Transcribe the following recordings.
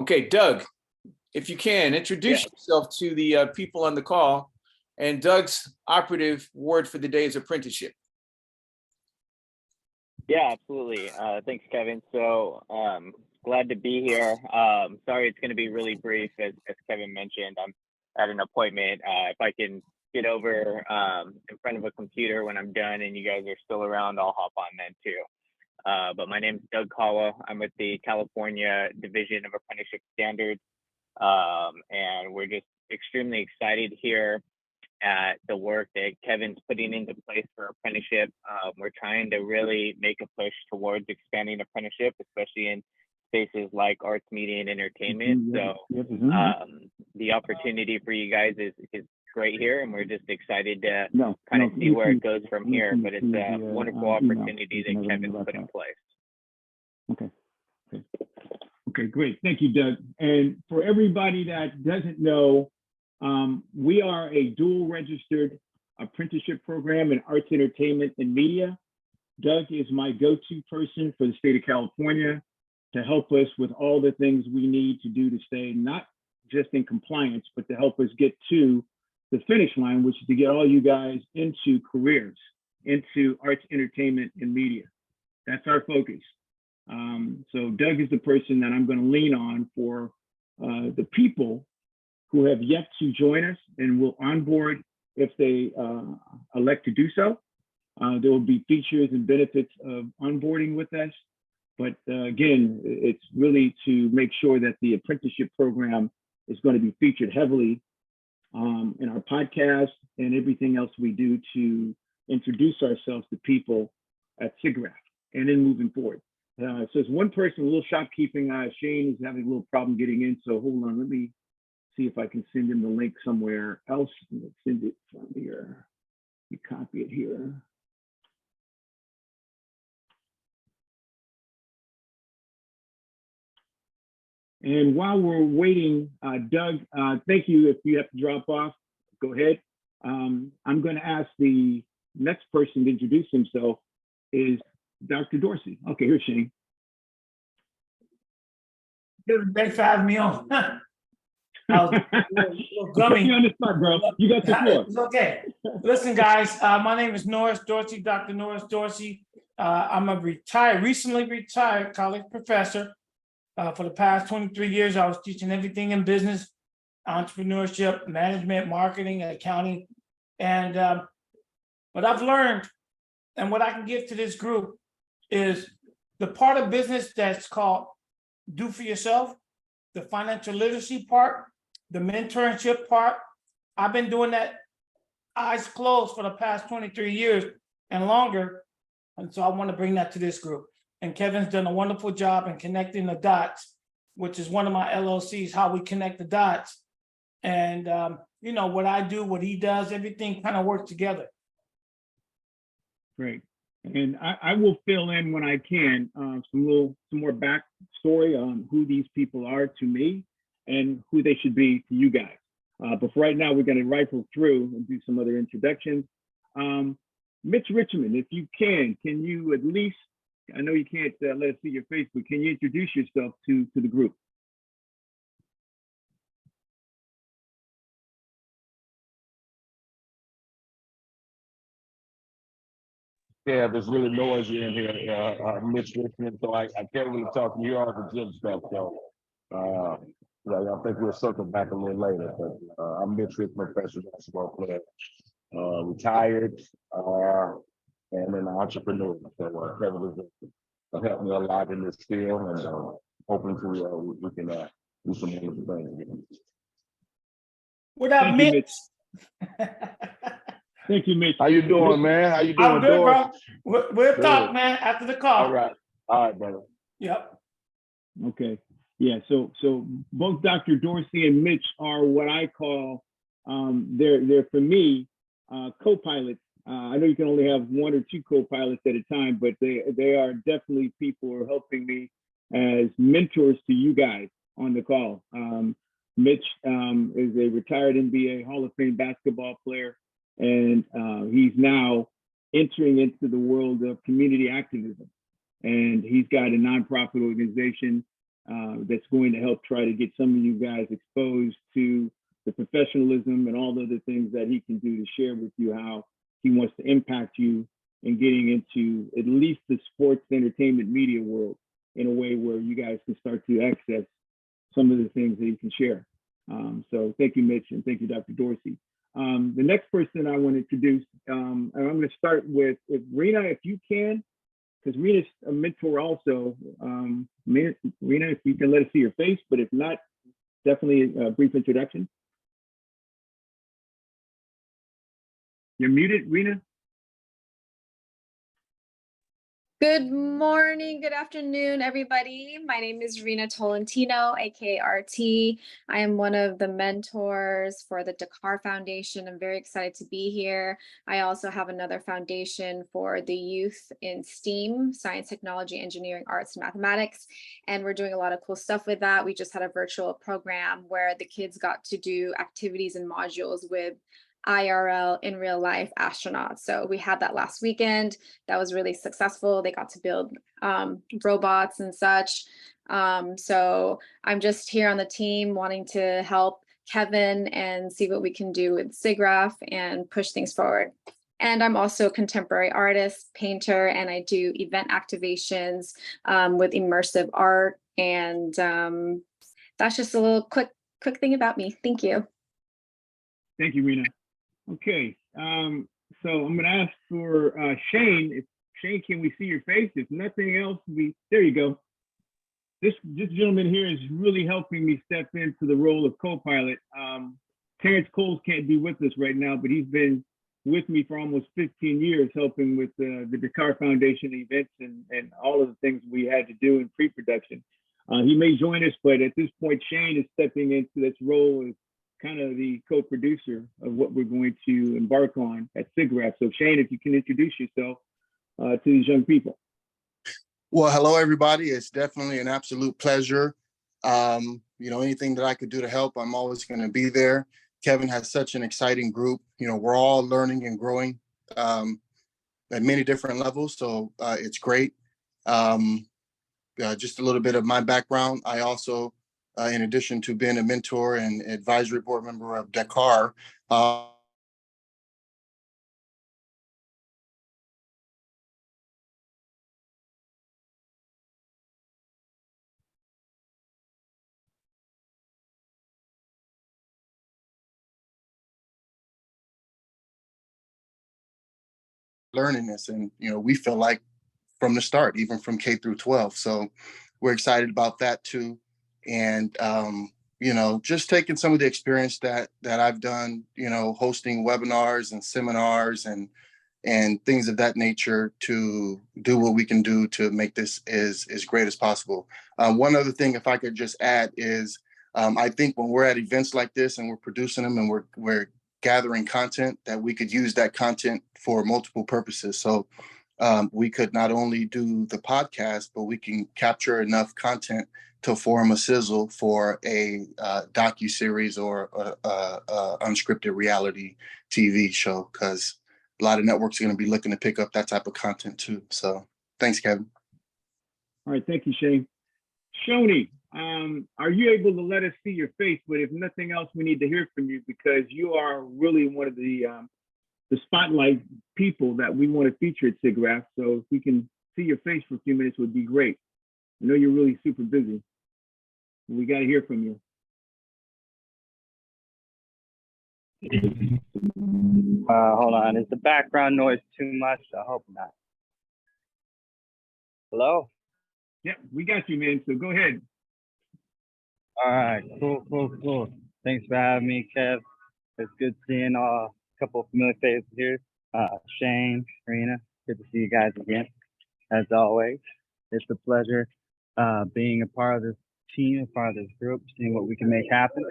Okay, Doug, if you can, introduce yourself to the people on the call. And Doug's operative word for the day is apprenticeship. Yeah, absolutely. Thanks, Kevin. So glad to be here. Sorry, it's going to be really brief. As Kevin mentioned, I'm at an appointment. If I can get over in front of a computer when I'm done and you guys are still around, I'll hop on then too. But my name is Doug Caldwell. I'm with the California Division of Apprenticeship Standards. And we're just extremely excited here at the work that Kevin's putting into place for apprenticeship. We're trying to really make a push towards expanding apprenticeship, especially in spaces like arts, media, and entertainment. So the opportunity for you guys is great here, and we're just excited to kind of see where it goes from here. But it's a wonderful opportunity that Kevin's put in place. Okay, great. Thank you, Doug. And for everybody that doesn't know, we are a dual registered apprenticeship program in arts, entertainment, and media. Doug is my go-to person for the state of California to help us with all the things we need to do to stay not just in compliance, but to help us get to the finish line, which is to get all you guys into careers, into arts, entertainment, and media. That's our focus. So Doug is the person that I'm going to lean on for the people who have yet to join us and will onboard if they elect to do so. There will be features and benefits of onboarding with us. But again, it's really to make sure that the apprenticeship program is going to be featured heavily in our podcast and everything else we do to introduce ourselves to people at Siggraph and then moving forward. So there's one person, a little shopkeeping. Shane is having a little problem getting in. So hold on, let me see if I can send him the link somewhere else. Let's send it from here. We copy it here. And while we're waiting, Doug, thank you. If you have to drop off, go ahead. I'm going to ask the next person to introduce himself is Dr. Dorsey. Okay, here's Shane. Thanks for having me on. I was a little gummy. You on the spot, bro. You got the floor. It's okay. Listen, guys, my name is Norris Dorsey, Dr. Norris Dorsey. I'm a recently retired college professor. For the past 23 years, I was teaching everything in business, entrepreneurship, management, marketing, accounting. And what I've learned and what I can give to this group is the part of business that's called do for yourself, the financial literacy part, the mentorship part. I've been doing that eyes closed for the past 23 years and longer. And so I want to bring that to this group. And Kevin's done a wonderful job in connecting the dots, which is one of my LLCs, how we connect the dots. And, you know, what I do, what he does, everything kind of works together. Great. And I will fill in when I can some more backstory on who these people are to me and who they should be to you guys. But for right now, we're going to rifle through and do some other introductions. Mitch Richmond, if you can you at least, I know you can't let us see your face, but can you introduce yourself to the group? Yeah, there's really noisy in here, Mitch Richmond, so I can't really talk to you all the gym stuff. So yeah, I think we'll circle back a little later. But I'm Mitch Richmond, professional basketball player, retired, and an entrepreneur. So Kevin has helped me a lot in this field, and hoping to we can do some wonderful things. What up, Mitch? Thank you, Mitch. How you doing, man? How you doing? I'm good, bro. We'll talk, man, after the call. All right, brother. Yep. Okay. Yeah. So both Dr. Dorsey and Mitch are what I call they're for me co-pilots. I know you can only have one or two co-pilots at a time, but they are definitely people who are helping me as mentors to you guys on the call. Mitch is a retired NBA Hall of Fame basketball player. And he's now entering into the world of community activism. And he's got a nonprofit organization that's going to help try to get some of you guys exposed to the professionalism and all the other things that he can do to share with you how he wants to impact you in getting into at least the sports entertainment media world in a way where you guys can start to access some of the things that he can share. So thank you, Mitch, and thank you, Dr. Dorsey. The next person I want to introduce, and I'm going to start with Rena, if you can, because Rena's a mentor also. Rena, if you can let us see your face, but if not, definitely a brief introduction. You're muted, Rena. Good morning, good afternoon, everybody. My name is Rena Tolentino, aka RT. I am one of the mentors for the Dakar Foundation. I'm very excited to be here. I also have another foundation for the youth in STEAM, science, technology, engineering, arts, and mathematics. And we're doing a lot of cool stuff with that. We just had a virtual program where the kids got to do activities and modules with IRL in real life astronauts. So we had that last weekend. That was really successful. They got to build robots and such. So I'm just here on the team wanting to help Kevin and see what we can do with Siggraph and push things forward. And I'm also a contemporary artist, painter, and I do event activations with immersive art. And that's just a little quick thing about me. Thank you. Thank you, Rena. Okay, so I'm going to ask for Shane. If Shane, can we see your face? If nothing else, there you go. This gentleman here is really helping me step into the role of co-pilot. Terrence Coles can't be with us right now, but he's been with me for almost 15 years, helping with the Dakar Foundation events and all of the things we had to do in pre-production. He may join us, but at this point, Shane is stepping into this role as kind of the co-producer of what we're going to embark on at Siggraph. So Shane, if you can introduce yourself to these young people. Well, hello, everybody. It's definitely an absolute pleasure. Anything that I could do to help, I'm always going to be there. Kevin has such an exciting group. We're all learning and growing at many different levels. So it's great. Just a little bit of my background. I also, in addition to being a mentor and advisory board member of Dakar, learning this. And, we feel like from the start, even from K through 12. So we're excited about that too. And, just taking some of the experience that I've done, hosting webinars and seminars and things of that nature to do what we can do to make this as great as possible. One other thing, if I could just add, is I think when we're at events like this and we're producing them and we're gathering content, that we could use that content for multiple purposes. So we could not only do the podcast, but we can capture enough content to form a sizzle for a docu-series or a unscripted reality TV show, because a lot of networks are going to be looking to pick up that type of content too. So thanks, Kevin. All right, thank you, Shane. Shoni, are you able to let us see your face? But if nothing else, we need to hear from you because you are really one of the spotlight people that we want to feature at Siggraph. So if we can see your face for a few minutes, would be great. I know you're really super busy. We got to hear from you. Hold on. Is the background noise too much? I hope not. Hello? Yeah, we got you, man. So go ahead. All right. Cool. Thanks for having me, Kev. It's good seeing a couple of familiar faces here. Shane, Rena, good to see you guys again. As always, it's a pleasure being a part of this team, a part of this group, seeing what we can make happen.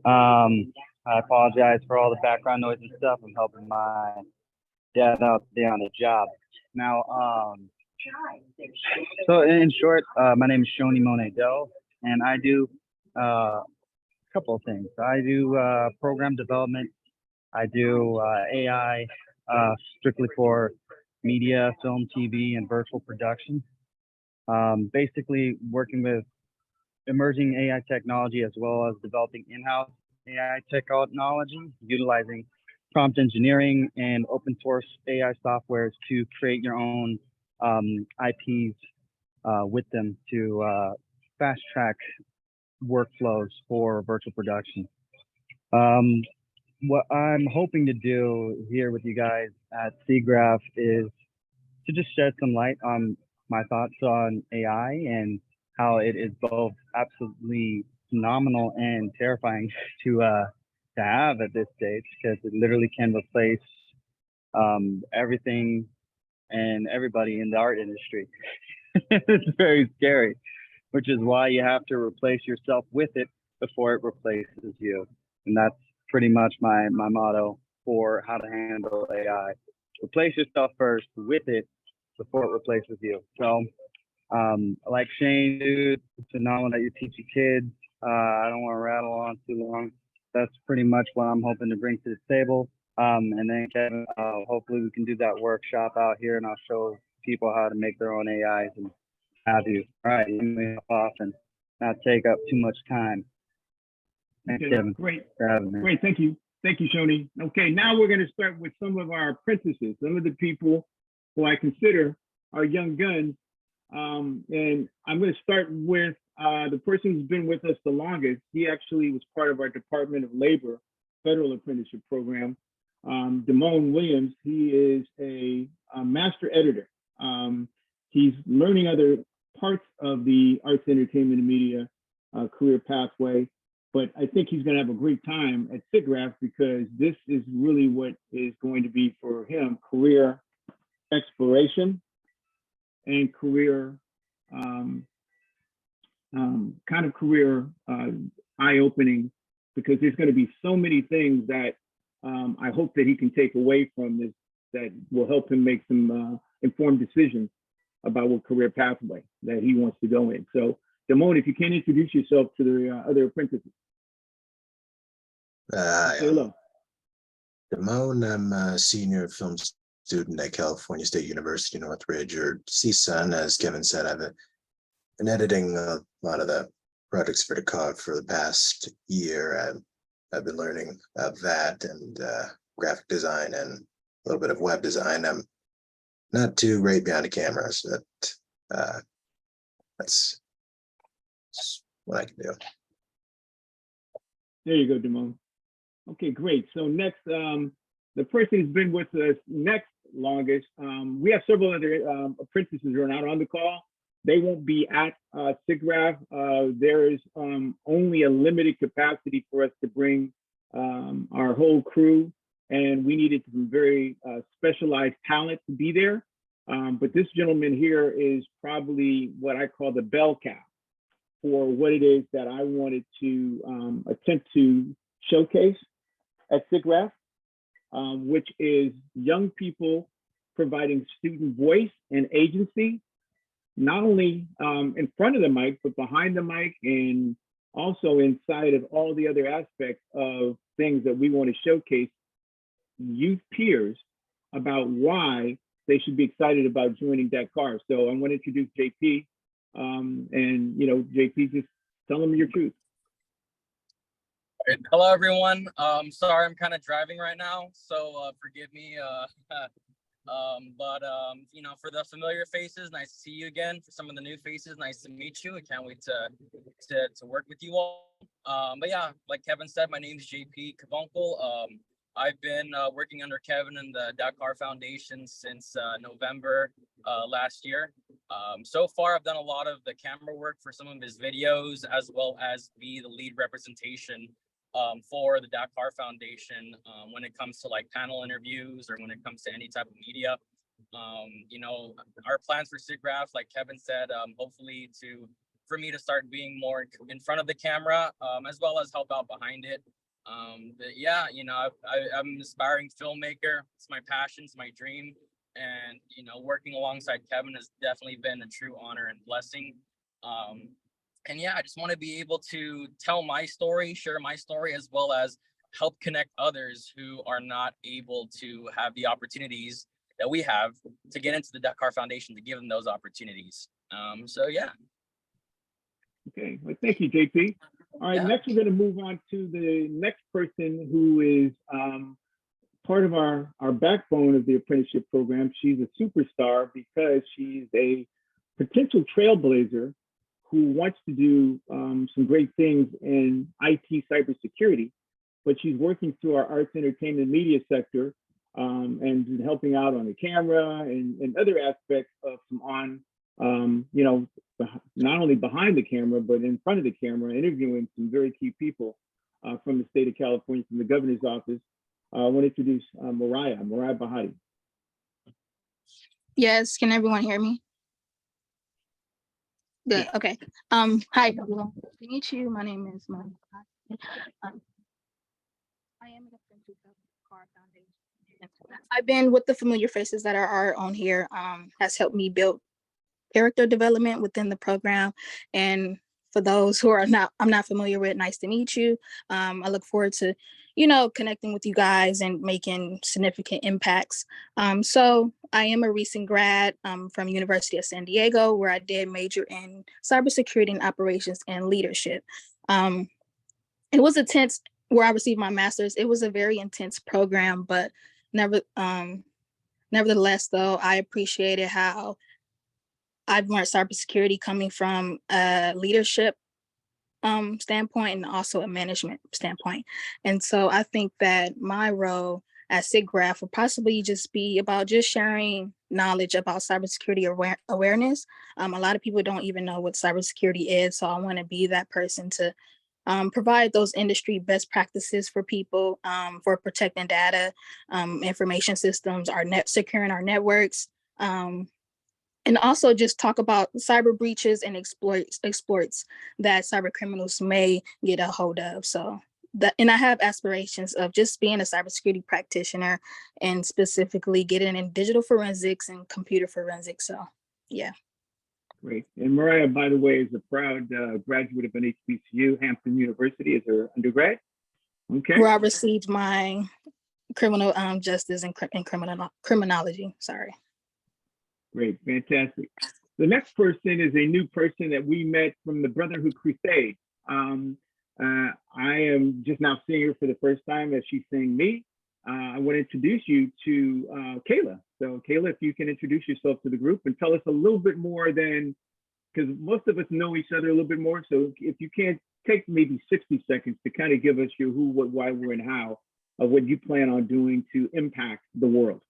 I apologize for all the background noise and stuff. I'm helping my dad out today on the job. Now, so in short, my name is Shoni Monet-Dell, and I do a couple of things. I do program development. I do AI strictly for media, film, TV, and virtual production. Basically working with emerging AI technology as well as developing in-house AI technology, utilizing prompt engineering and open source AI softwares to create your own IPs with them to fast track workflows for virtual production. What I'm hoping to do here with you guys at Siggraph is to just shed some light on my thoughts on AI and how it is both absolutely phenomenal and terrifying to have at this stage, because it literally can replace everything and everybody in the art industry. It's very scary, which is why you have to replace yourself with it before it replaces you. And that's pretty much my motto for how to handle AI. Replace yourself first with it before it replaces you. So like Shane, dude, it's phenomenal that you're teaching kids. I don't want to rattle on too long. That's pretty much what I'm hoping to bring to the table. And then Kevin, hopefully we can do that workshop out here, and I'll show people how to make their own AIs and have you. All right, let me hop off and not take up too much time. Thanks, Okay, Kevin. great. For having me. Great, thank you. Thank you, Shoni. Okay, now we're going to start with some of our apprentices, some of the people who I consider are young guns. And I'm going to start with the person who's been with us the longest. He actually was part of our Department of Labor Federal Apprenticeship Program. Damone Williams, he is a master editor. He's learning other parts of the arts, entertainment, and media career pathway. But I think he's going to have a great time at Siggraph, because this is really what is going to be for him career exploration and career kind of career eye-opening, because there's going to be so many things that I hope that he can take away from this that will help him make some informed decisions about what career pathway that he wants to go in. So, Damone, if you can introduce yourself to the other apprentices. Hi, Say hello. Damone. I'm a senior film student at California State University, Northridge, or CSUN. As Kevin said, I've been editing a lot of the projects for Dakar for the past year. I've been learning about that and graphic design and a little bit of web design. I'm not too great behind the camera, so that's what I can do. There you go, Damone. Okay, great. So next, the person who's been with us next longest, we have several other apprentices who are not on the call. They won't be at Siggraph. There is only a limited capacity for us to bring our whole crew, and we needed some very specialized talent to be there. But this gentleman here is probably what I call the bell cow for what it is that I wanted to attempt to showcase at Siggraph, which is young people providing student voice and agency, not only in front of the mic, but behind the mic, and also inside of all the other aspects of things that we want to showcase youth peers about why they should be excited about joining Dakar. So I want to introduce JP, and JP, just tell them your truth. Hello, everyone. Sorry, I'm kind of driving right now, so forgive me. For the familiar faces, nice to see you again. For some of the new faces, nice to meet you. I can't wait to work with you all. But yeah, like Kevin said, my name is JP Kavonkel. I've been working under Kevin in the Dakar Foundation since November last year. So far, I've done a lot of the camera work for some of his videos, as well as be the lead representation for the Dakar Foundation when it comes to like panel interviews or when it comes to any type of media. Our plans for Siggraph, like Kevin said, hopefully for me to start being more in front of the camera, as well as help out behind it. But yeah, I'm an aspiring filmmaker. It's my passion, it's my dream. And, working alongside Kevin has definitely been a true honor and blessing. And yeah, I just want to be able to tell my story, share my story, as well as help connect others who are not able to have the opportunities that we have to get into the Dakar Foundation, to give them those opportunities. So yeah. Okay, well, thank you, JP. All right, Yeah. next we're going to move on to the next person who is part of our backbone of the apprenticeship program. She's a superstar because she's a potential trailblazer who wants to do some great things in IT cybersecurity, but she's working through our arts, entertainment, media sector and helping out on the camera and other aspects of some you know, not only behind the camera, but in front of the camera, interviewing some very key people from the state of California, from the governor's office. I want to introduce Mariah Bahati. Yes, can everyone hear me? Good, Yeah. okay. Hi, everyone. Nice to meet you. My name is Mariah Bahati. I am an apprentice of the Dakar Foundation. I've been with the familiar faces that are on here, has helped me build character development within the program. And for those who I'm not familiar with, nice to meet you. I look forward to, you know, connecting with you guys and making significant impacts. So I am a recent grad from University of San Diego, where I did major in cybersecurity and operations and leadership. It was intense where I received my master's. It was a very intense program, but nevertheless, though, I appreciated how I've learned cybersecurity coming from a leadership standpoint and also a management standpoint. And so I think that my role at Siggraph will possibly just be about just sharing knowledge about cybersecurity awareness. A lot of people don't even know what cybersecurity is. So I want to be that person to provide those industry best practices for people for protecting data, information systems, securing our networks. And also just talk about cyber breaches and exploits that cyber criminals may get a hold of. So and I have aspirations of just being a cybersecurity practitioner and specifically getting in digital forensics and computer forensics. So yeah. Great. And Mariah, by the way, is a proud graduate of an HBCU, Hampton University, as her undergrad. Okay. Where I received my criminal justice and criminology. Sorry. Great, fantastic. The next person is a new person that we met from the Brotherhood Crusade. I am just now seeing her for the first time as she's seeing me. I want to introduce you to Kayla. So Kayla, if you can introduce yourself to the group and tell us a little bit more than, because most of us know each other a little bit more. So if you can't take maybe 60 seconds to kind of give us your who, what, why, where, and how of what you plan on doing to impact the world.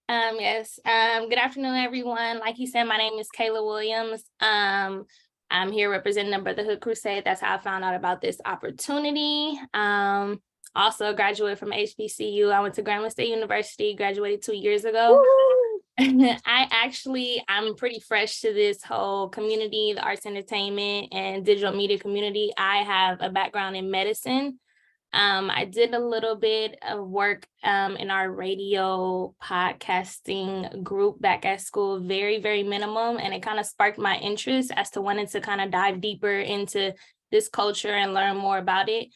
Yes. Good afternoon, everyone. Like you said, my name is Kayla Williams. I'm here representing the Brotherhood Crusade. That's how I found out about this opportunity. Also a graduate from HBCU. I went to Grambling State University, graduated 2 years ago. I'm pretty fresh to this whole community, the arts, entertainment, and digital media community. I have a background in medicine. I did a little bit of work in our radio podcasting group back at school, very, very minimum. And it kind of sparked my interest as to wanting to kind of dive deeper into this culture and learn more about it.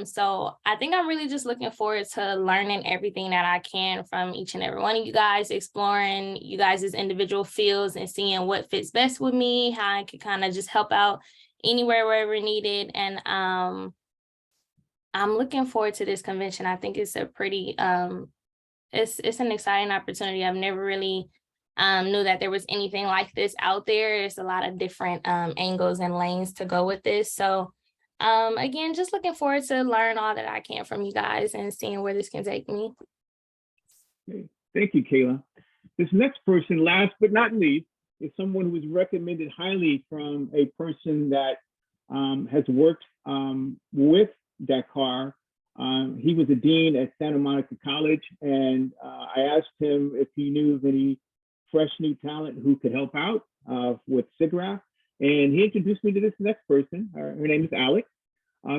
So I think I'm really just looking forward to learning everything that I can from each and every one of you guys, exploring you guys' individual fields and seeing what fits best with me, how I can kind of just help out anywhere, wherever needed. And I'm looking forward to this convention. I think it's a pretty, it's an exciting opportunity. I've never really knew that there was anything like this out there. There's a lot of different angles and lanes to go with this. So again, just looking forward to learn all that I can from you guys and seeing where this can take me. Thank you, Kayla. This next person, last but not least, is someone who was recommended highly from a person that has worked with Dakar. He was a dean at Santa Monica College, and I asked him if he knew of any fresh new talent who could help out with Siggraph, and he introduced me to this next person. Her name is Alex.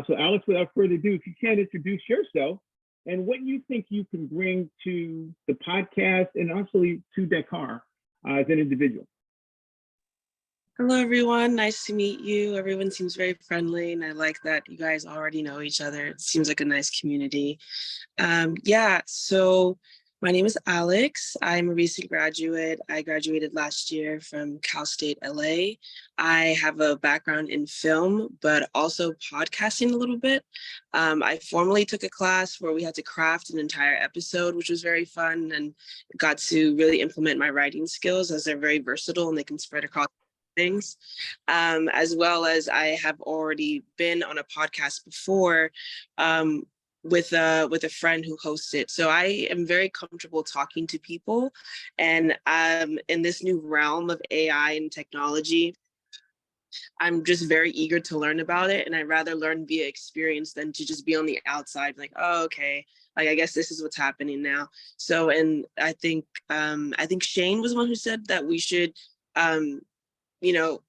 So Alex, without further ado, if you can introduce yourself and what you think you can bring to the podcast and also to Dakar as an individual. Hello, everyone. Nice to meet you. Everyone seems very friendly, and I like that you guys already know each other. It seems like a nice community. So My name is Alex. I'm a recent graduate. I graduated last year from Cal State LA. I have a background in film, but also podcasting a little bit. I formerly took a class where we had to craft an entire episode, which was very fun, and got to really implement my writing skills, as they're very versatile and they can spread across things. As well as I have already been on a podcast before, with a friend who hosts it. So I am very comfortable talking to people, and in this new realm of AI and technology, I'm just very eager to learn about it, and I'd rather learn via experience than to just be on the outside like, oh, okay, like I guess this is what's happening now. So, and I think Shane was one who said that we should you know,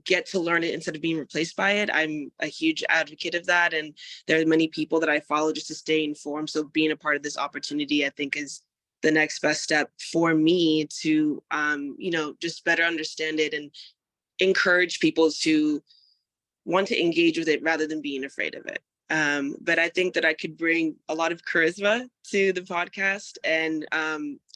get to learn it instead of being replaced by it. I'm a huge advocate of that. And there are many people that I follow just to stay informed. So being a part of this opportunity, I think, is the next best step for me to, just better understand it and encourage people to want to engage with it rather than being afraid of it. But I think that I could bring a lot of charisma to the podcast and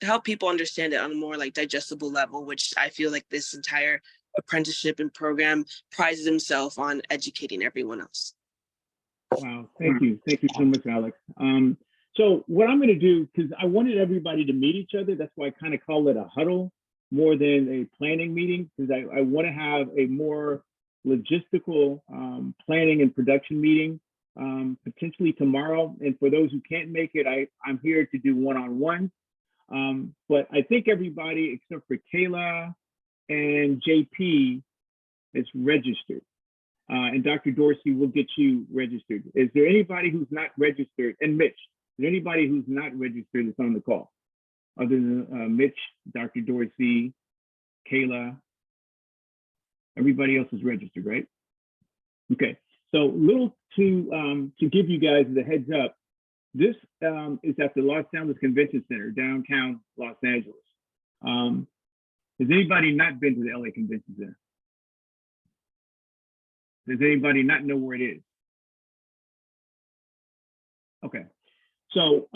help people understand it on a more like digestible level, which I feel like this entire apprenticeship and program prides himself on educating everyone else. Wow, thank you so much, Alex. So what I'm going to do, because I wanted everybody to meet each other, that's why I kind of call it a huddle more than a planning meeting, because I want to have a more logistical planning and production meeting potentially tomorrow. And for those who can't make it, I'm here to do one-on-one. But I think everybody except for Kayla and JP is registered. And Dr. Dorsey will get you registered. Is there anybody who's not registered? And Mitch, is there anybody who's not registered that's on the call? Other than Mitch, Dr. Dorsey, Kayla, everybody else is registered, right? Okay, so little to give you guys the heads up, this is at the Los Angeles Convention Center, downtown Los Angeles. Has anybody not been to the LA Convention Center? Does anybody not know where it is? Okay, so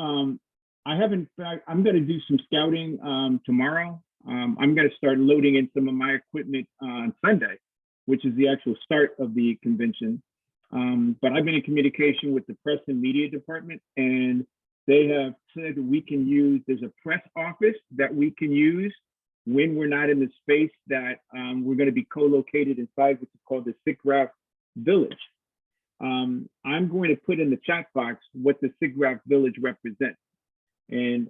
I have, in fact, I'm going to do some scouting tomorrow. I'm going to start loading in some of my equipment on Sunday, which is the actual start of the convention. But I've been in communication with the press and media department, and they have said that we can use, there's a press office that we can use when we're not in the space that we're going to be co-located inside, which is called the Siggraph Village. I'm going to put in the chat box what the Siggraph Village represents. And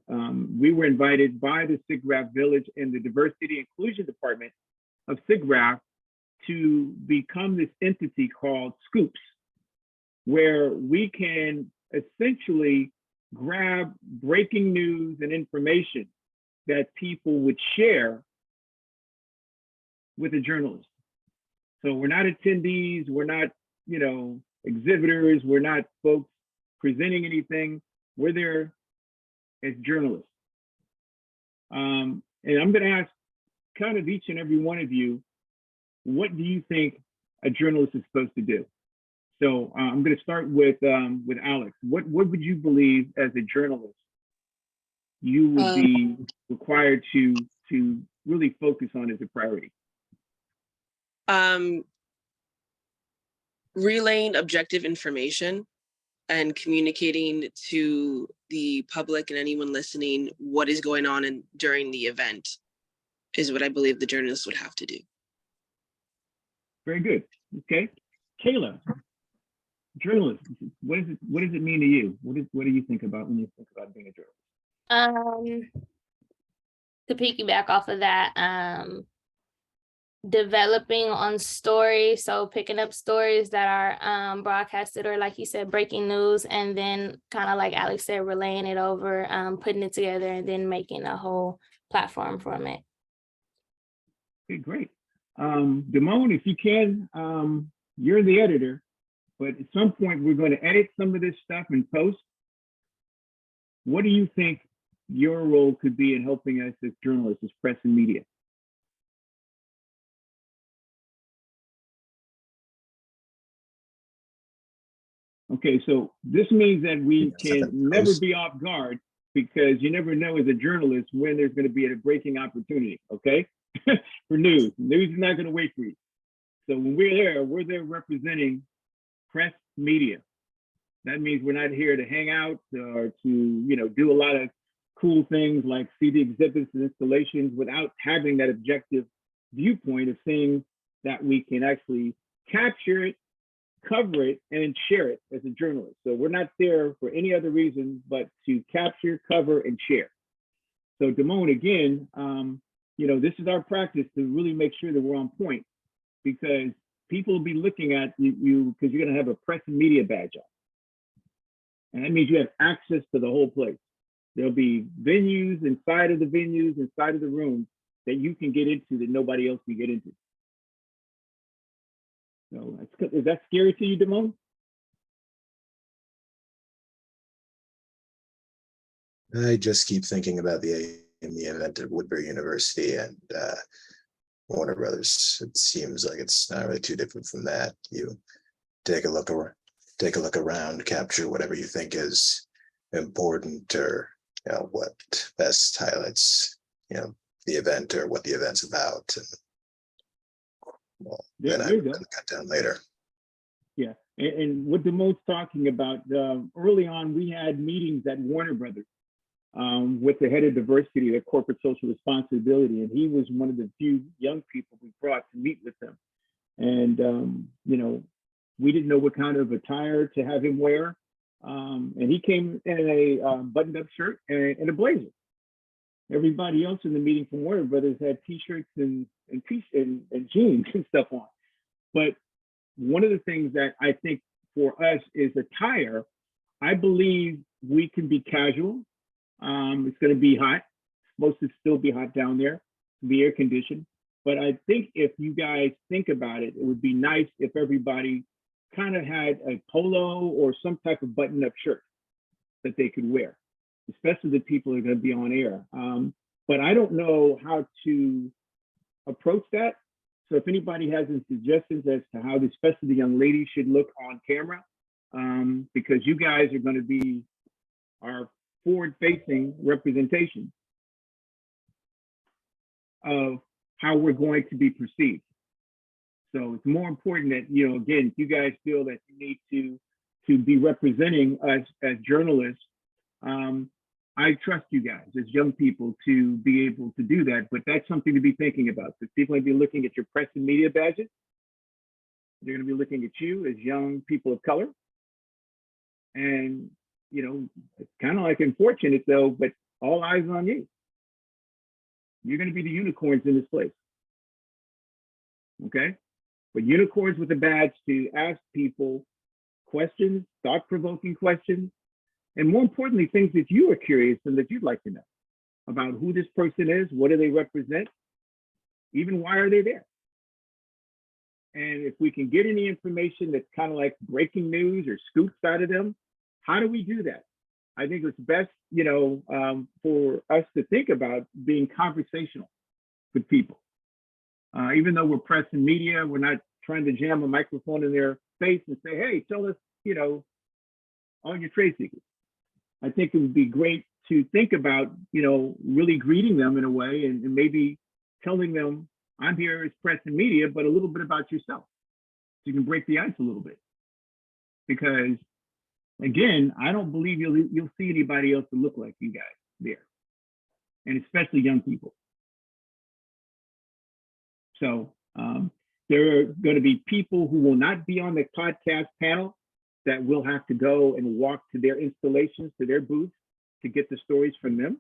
we were invited by the Siggraph Village and the Diversity Inclusion Department of Siggraph to become this entity called Scoops, where we can essentially grab breaking news and information that people would share with a journalist. So we're not attendees, we're not, exhibitors, we're not folks presenting anything, we're there as journalists. And I'm gonna ask kind of each and every one of you, what do you think a journalist is supposed to do? So I'm going to start with Alex. What would you believe as a journalist you would be required to really focus on as a priority? Relaying objective information and communicating to the public and anyone listening what is going on during the event is what I believe the journalist would have to do. Very good. Okay, Kayla, journalist. What does it mean to you? What do you think about when you think about being a journalist? To piggyback off of that, developing on stories, so picking up stories that are broadcasted or, like you said, breaking news, and then kind of like Alex said, relaying it over, putting it together, and then making a whole platform from it. Okay, great. Damone, if you can, you're the editor, but at some point we're going to edit some of this stuff and post. What do you think your role could be in helping us as journalists, as press and media? Okay, so this means that we can never be off guard because you never know as a journalist when there's going to be a breaking opportunity, okay? For news. News is not going to wait for you. So when we're there representing press media. That means we're not here to hang out or to, do a lot of cool things like see the exhibits and installations without having that objective viewpoint of seeing that we can actually capture it, cover it, and share it as a journalist. So we're not there for any other reason but to capture, cover, and share. So Damone, again, this is our practice to really make sure that we're on point, because people will be looking at you because you're going to have a press and media badge on. And that means you have access to the whole place. There'll be venues inside of the venues, inside of the rooms that you can get into that nobody else can get into. So is that scary to you, Damone? I just keep thinking about the event at Woodbury University and Warner Brothers. It seems like it's not really too different from that. You take a look around, capture whatever you think is important, or what best highlights the event or what the event's about, and then I cut down later. Yeah, and what Damone's talking about, early on we had meetings at Warner Brothers with the head of diversity, the corporate social responsibility, and he was one of the few young people we brought to meet with them. And we didn't know what kind of attire to have him wear. And he came in a buttoned-up shirt and a blazer. Everybody else in the meeting from Warner Brothers had t-shirts and jeans and stuff on. But one of the things that I think for us is attire. I believe we can be casual. It's going to be hot. It's supposed to still be hot down there, be air conditioned. But I think if you guys think about it, it would be nice if everybody kind of had a polo or some type of button-up shirt that they could wear, especially the people who are going to be on air. But I don't know how to approach that. So if anybody has any suggestions as to how, especially the young ladies, should look on camera, because you guys are going to be our forward-facing representation of how we're going to be perceived. So it's more important that, again, if you guys feel that you need to be representing us as journalists, I trust you guys as young people to be able to do that, but that's something to be thinking about. So people are going to be looking at your press and media badges. They're going to be looking at you as young people of color. And, it's kind of like unfortunate though, but all eyes on you. You're going to be the unicorns in this place. Okay? But unicorns with a badge to ask people questions, thought-provoking questions, and more importantly, things that you are curious and that you'd like to know about who this person is, what do they represent, even why are they there? And if we can get any information that's kind of like breaking news or scoops out of them, how do we do that? I think it's best, for us to think about being conversational with people. Even though we're press and media, we're not trying to jam a microphone in their face and say, hey, tell us, all your trade secrets. I think it would be great to think about, really greeting them in a way and maybe telling them, I'm here as press and media, but a little bit about yourself. So you can break the ice a little bit. Because again, I don't believe you'll see anybody else to look like you guys there. And especially young people. So there are going to be people who will not be on the podcast panel that will have to go and walk to their installations, to their booths to get the stories from them.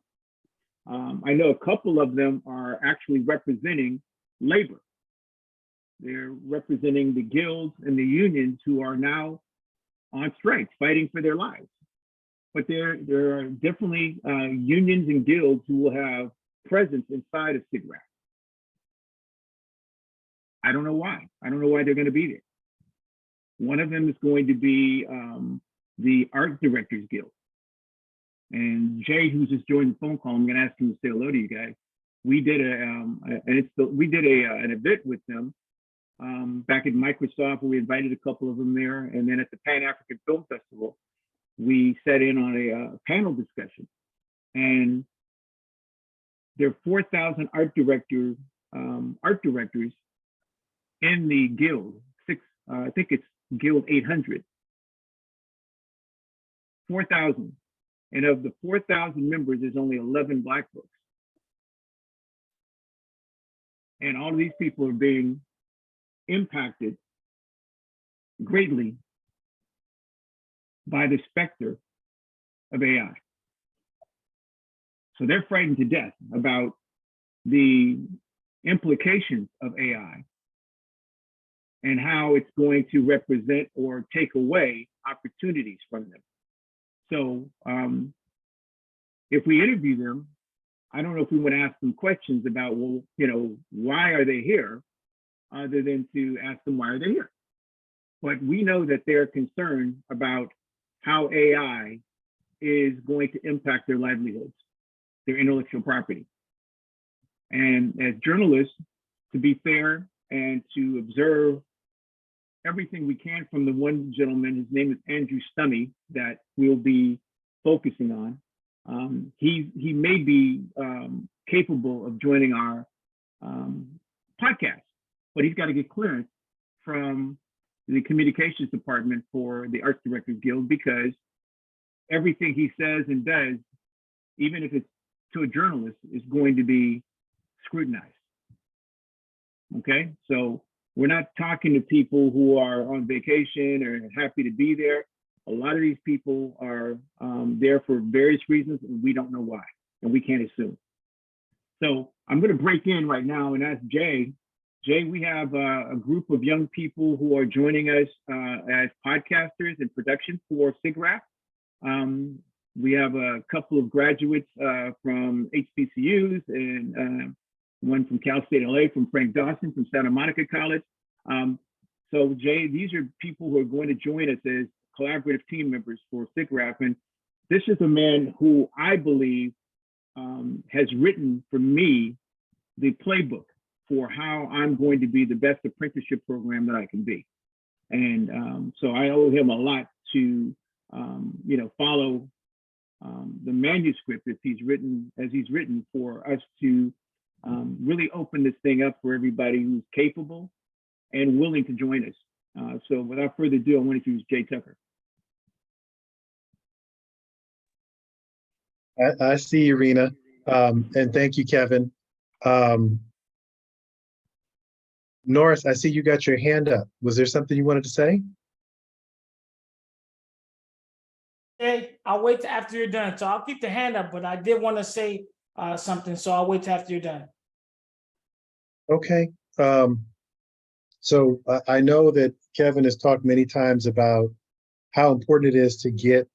I know a couple of them are actually representing labor. They're representing the guilds and the unions who are now on strike, fighting for their lives. But there are definitely unions and guilds who will have presence inside of Siggraph. I don't know why. I don't know why they're going to be there. One of them is going to be the Art Directors Guild. And Jay, who's just joined the phone call, I'm going to ask him to say hello to you guys. We did an event with them back at Microsoft, where we invited a couple of them there. And then at the Pan African Film Festival, we sat in on a panel discussion. And there are 4,000 art directors in the guild. I think it's Guild 800. 4,000. And of the 4,000 members, there's only 11 Black folks. And all of these people are being impacted greatly by the specter of AI. So they're frightened to death about the implications of AI and how it's going to represent or take away opportunities from them. So if we interview them, I don't know if we want to ask them questions about, well, why are they here, other than to ask them why are they here. But we know that they're concerned about how AI is going to impact their livelihoods, their intellectual property. And as journalists, to be fair and to observe everything we can from the one gentleman, his name is Andrew Stummy, that we'll be focusing on. He may be capable of joining our podcast, but he's got to get clearance from the communications department for the Arts Directors Guild, because everything he says and does, even if it's to a journalist, is going to be scrutinized. Okay, so we're not talking to people who are on vacation or happy to be there. A lot of these people are there for various reasons, and we don't know why, and we can't assume. So I'm going to break in right now and ask Jay. Jay, we have a group of young people who are joining us as podcasters in production for Siggraph. We have a couple of graduates from HBCUs and one from Cal State LA, from Frank Dawson from Santa Monica College. So Jay, these are people who are going to join us as collaborative team members for Siggraph. And this is a man who I believe has written for me the playbook for how I'm going to be the best apprenticeship program that I can be. And so I owe him a lot to, follow the manuscript as he's written for us to really open this thing up for everybody who's capable and willing to join us. So without further ado, I want to introduce Jay Tucker. I see you, Rena, and thank you, Kevin. Norris, I see you got your hand up. Was there something you wanted to say? Hey, I'll wait till after you're done. So I'll keep the hand up, but I did want to say something, so I'll wait till after you're done. Okay. So I know that Kevin has talked many times about how important it is to get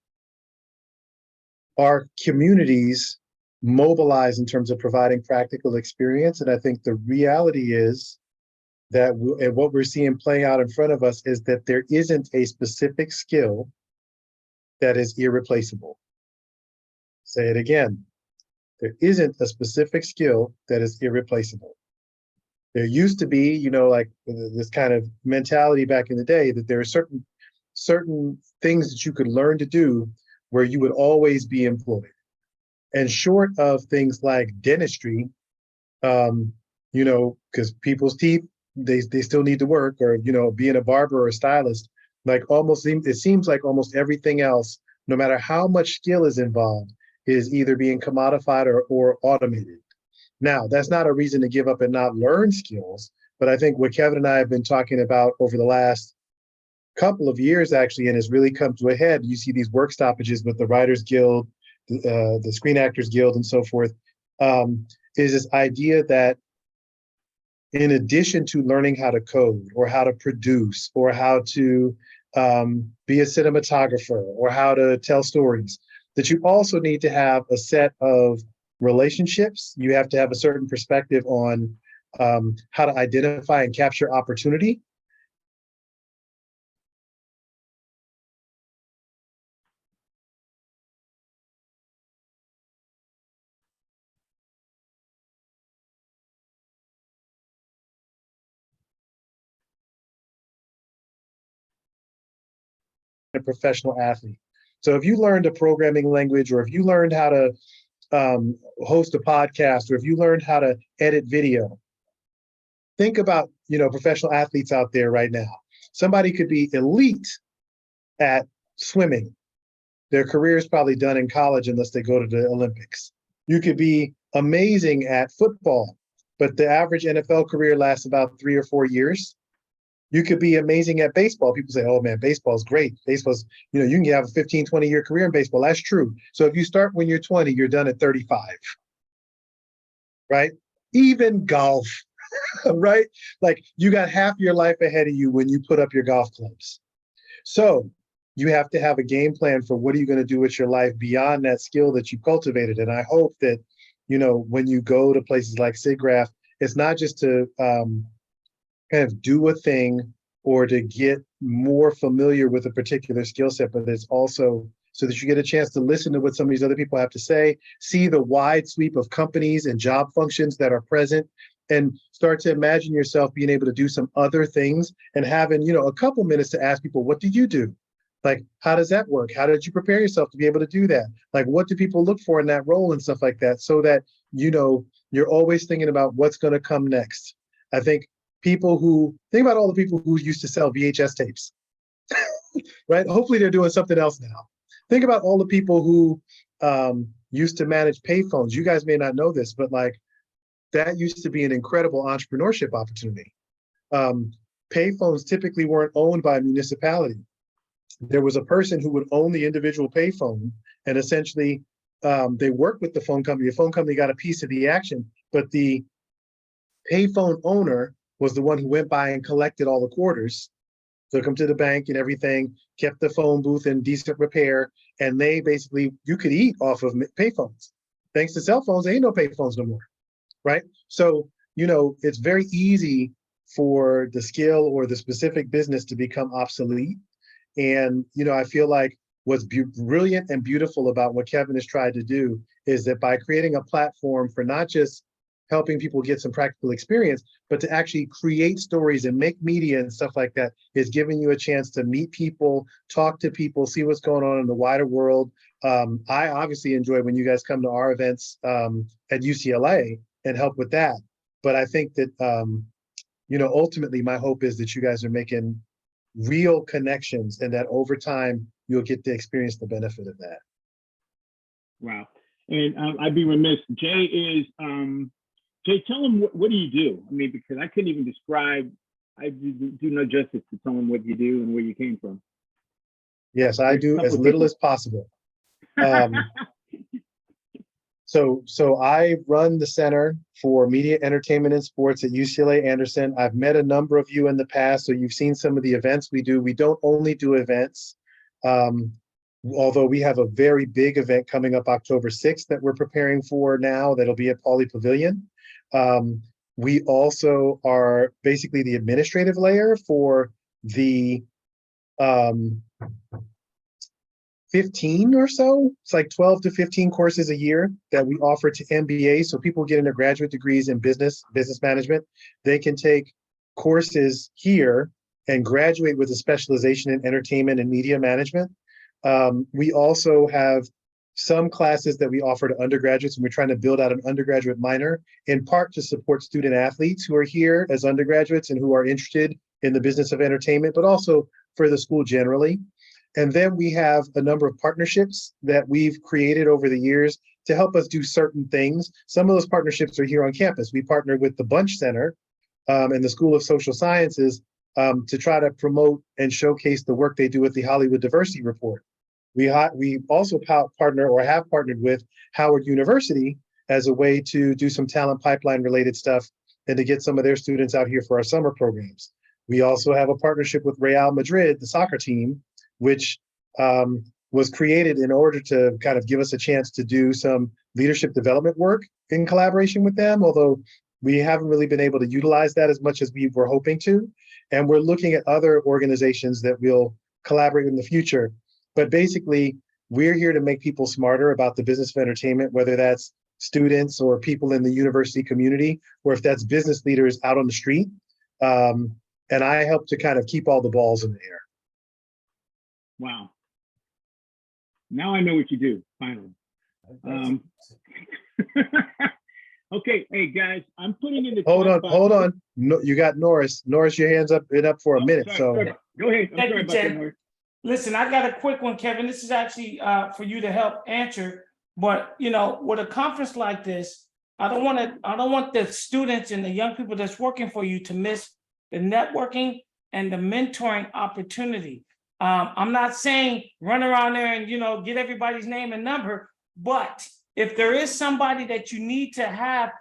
our communities mobilized in terms of providing practical experience. And I think the reality is that and what we're seeing playing out in front of us is that there isn't a specific skill that is irreplaceable. Say it again. There isn't a specific skill that is irreplaceable. There used to be, like this kind of mentality back in the day that there are certain things that you could learn to do where you would always be employed. And short of things like dentistry, because people's teeth, they still need to work, or, being a barber or a stylist, it seems like almost everything else, no matter how much skill is involved, is either being commodified or automated. Now, that's not a reason to give up and not learn skills, but I think what Kevin and I have been talking about over the last couple of years, actually, and has really come to a head. You see these work stoppages with the Writers Guild, the Screen Actors Guild, and so forth, is this idea that in addition to learning how to code or how to produce or how to be a cinematographer or how to tell stories, that you also need to have a set of relationships. You have to have a certain perspective on how to identify and capture opportunity. A professional athlete. So if you learned a programming language, or if you learned how to host a podcast, or if you learned how to edit video, think about, professional athletes out there right now. Somebody could be elite at swimming. Their career is probably done in college unless they go to the Olympics. You could be amazing at football, but the average NFL career lasts about 3 or 4 years. You could be amazing at baseball. People say, oh man, baseball's great. Baseball's, you can have a 15, 20-year career in baseball. That's true. So if you start when you're 20, you're done at 35, right? Even golf, right? Like you got half your life ahead of you when you put up your golf clubs. So you have to have a game plan for what are you going to do with your life beyond that skill that you cultivated. And I hope that, when you go to places like Siggraph, it's not just to kind of do a thing or to get more familiar with a particular skill set, but it's also so that you get a chance to listen to what some of these other people have to say, see the wide sweep of companies and job functions that are present, and start to imagine yourself being able to do some other things and having, a couple minutes to ask people, what do you do? Like, how does that work? How did you prepare yourself to be able to do that? Like, what do people look for in that role and stuff like that, so that, you're always thinking about what's going to come next. I think think about all the people who used to sell VHS tapes, right? Hopefully they're doing something else now. Think about all the people who used to manage payphones. You guys may not know this, but like that used to be an incredible entrepreneurship opportunity. Payphones typically weren't owned by a municipality. There was a person who would own the individual payphone, and essentially they worked with the phone company. The phone company got a piece of the action, but the payphone owner was the one who went by and collected all the quarters, took them to the bank and everything, kept the phone booth in decent repair, and they basically, you could eat off of payphones. Thanks to cell phones, there ain't no payphones no more, right? So, it's very easy for the skill or the specific business to become obsolete. And, I feel like what's brilliant and beautiful about what Kevin has tried to do is that by creating a platform for not just helping people get some practical experience, but to actually create stories and make media and stuff like that is giving you a chance to meet people, talk to people, see what's going on in the wider world. I obviously enjoy when you guys come to our events at UCLA and help with that. But I think that, ultimately my hope is that you guys are making real connections and that over time you'll get to experience the benefit of that. Wow. And I'd be remiss. Jay, tell them what do you do? I mean, because I couldn't even describe, I do no justice to tell them what you do and where you came from. Yes, I do as little as possible. So I run the Center for Media, Entertainment, and Sports at UCLA Anderson. I've met a number of you in the past, so you've seen some of the events we do. We don't only do events, although we have a very big event coming up October 6th that we're preparing for now that'll be at Pauley Pavilion. We also are basically the administrative layer for the 15 or so. It's like 12 to 15 courses a year that we offer to MBA. So people getting their graduate degrees in business management, they can take courses here and graduate with a specialization in entertainment and media management. We also have some classes that we offer to undergraduates, and we're trying to build out an undergraduate minor, in part to support student athletes who are here as undergraduates and who are interested in the business of entertainment, but also for the school generally. And then we have a number of partnerships that we've created over the years to help us do certain things. Some of those partnerships are here on campus. We partner with the Bunch Center and the School of Social Sciences to try to promote and showcase the work they do with the Hollywood Diversity Report. We also partner or have partnered with Howard University as a way to do some talent pipeline related stuff and to get some of their students out here for our summer programs. We also have a partnership with Real Madrid, the soccer team, which was created in order to kind of give us a chance to do some leadership development work in collaboration with them, although we haven't really been able to utilize that as much as we were hoping to. And we're looking at other organizations that we'll collaborate in the future. But basically, we're here to make people smarter about the business of entertainment, whether that's students or people in the university community, or if that's business leaders out on the street. And I help to kind of keep all the balls in the air. Wow. Now I know what you do, finally. Okay, hey guys, I'm putting in the Hold chat on, box. hold on. No, you got Norris. Norris, your hands up, been up for a Oh, minute, sorry, so. sorry. Go ahead. I'm Thank sorry you, about that, Ted. Norris. Listen, I got a quick one, Kevin. This is actually for you to help answer. But you know, with a conference like this, I don't want the students and the young people that's working for you to miss the networking and the mentoring opportunity. I'm not saying run around there and get everybody's name and number, but if there is somebody that you need to have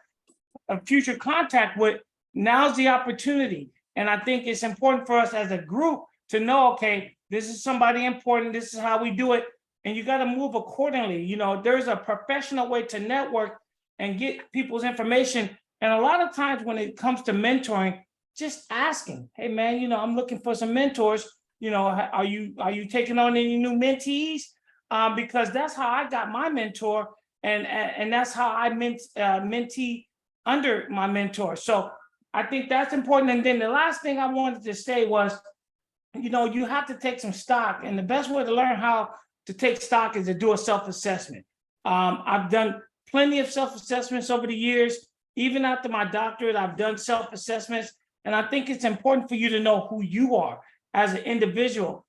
a future contact with, now's the opportunity. And I think it's important for us as a group to know, okay, this is somebody important, this is how we do it, and you got to move accordingly. There's a professional way to network and get people's information. And a lot of times when it comes to mentoring, just asking, hey man, I'm looking for some mentors. Are you taking on any new mentees? Because that's how I got my mentor, and that's how I mentee under my mentor. So I think that's important. And then the last thing I wanted to say was, you have to take some stock, and the best way to learn how to take stock is to do a self-assessment. I've done plenty of self-assessments over the years. Even after my doctorate, I've done self-assessments, and I think it's important for you to know who you are as an individual,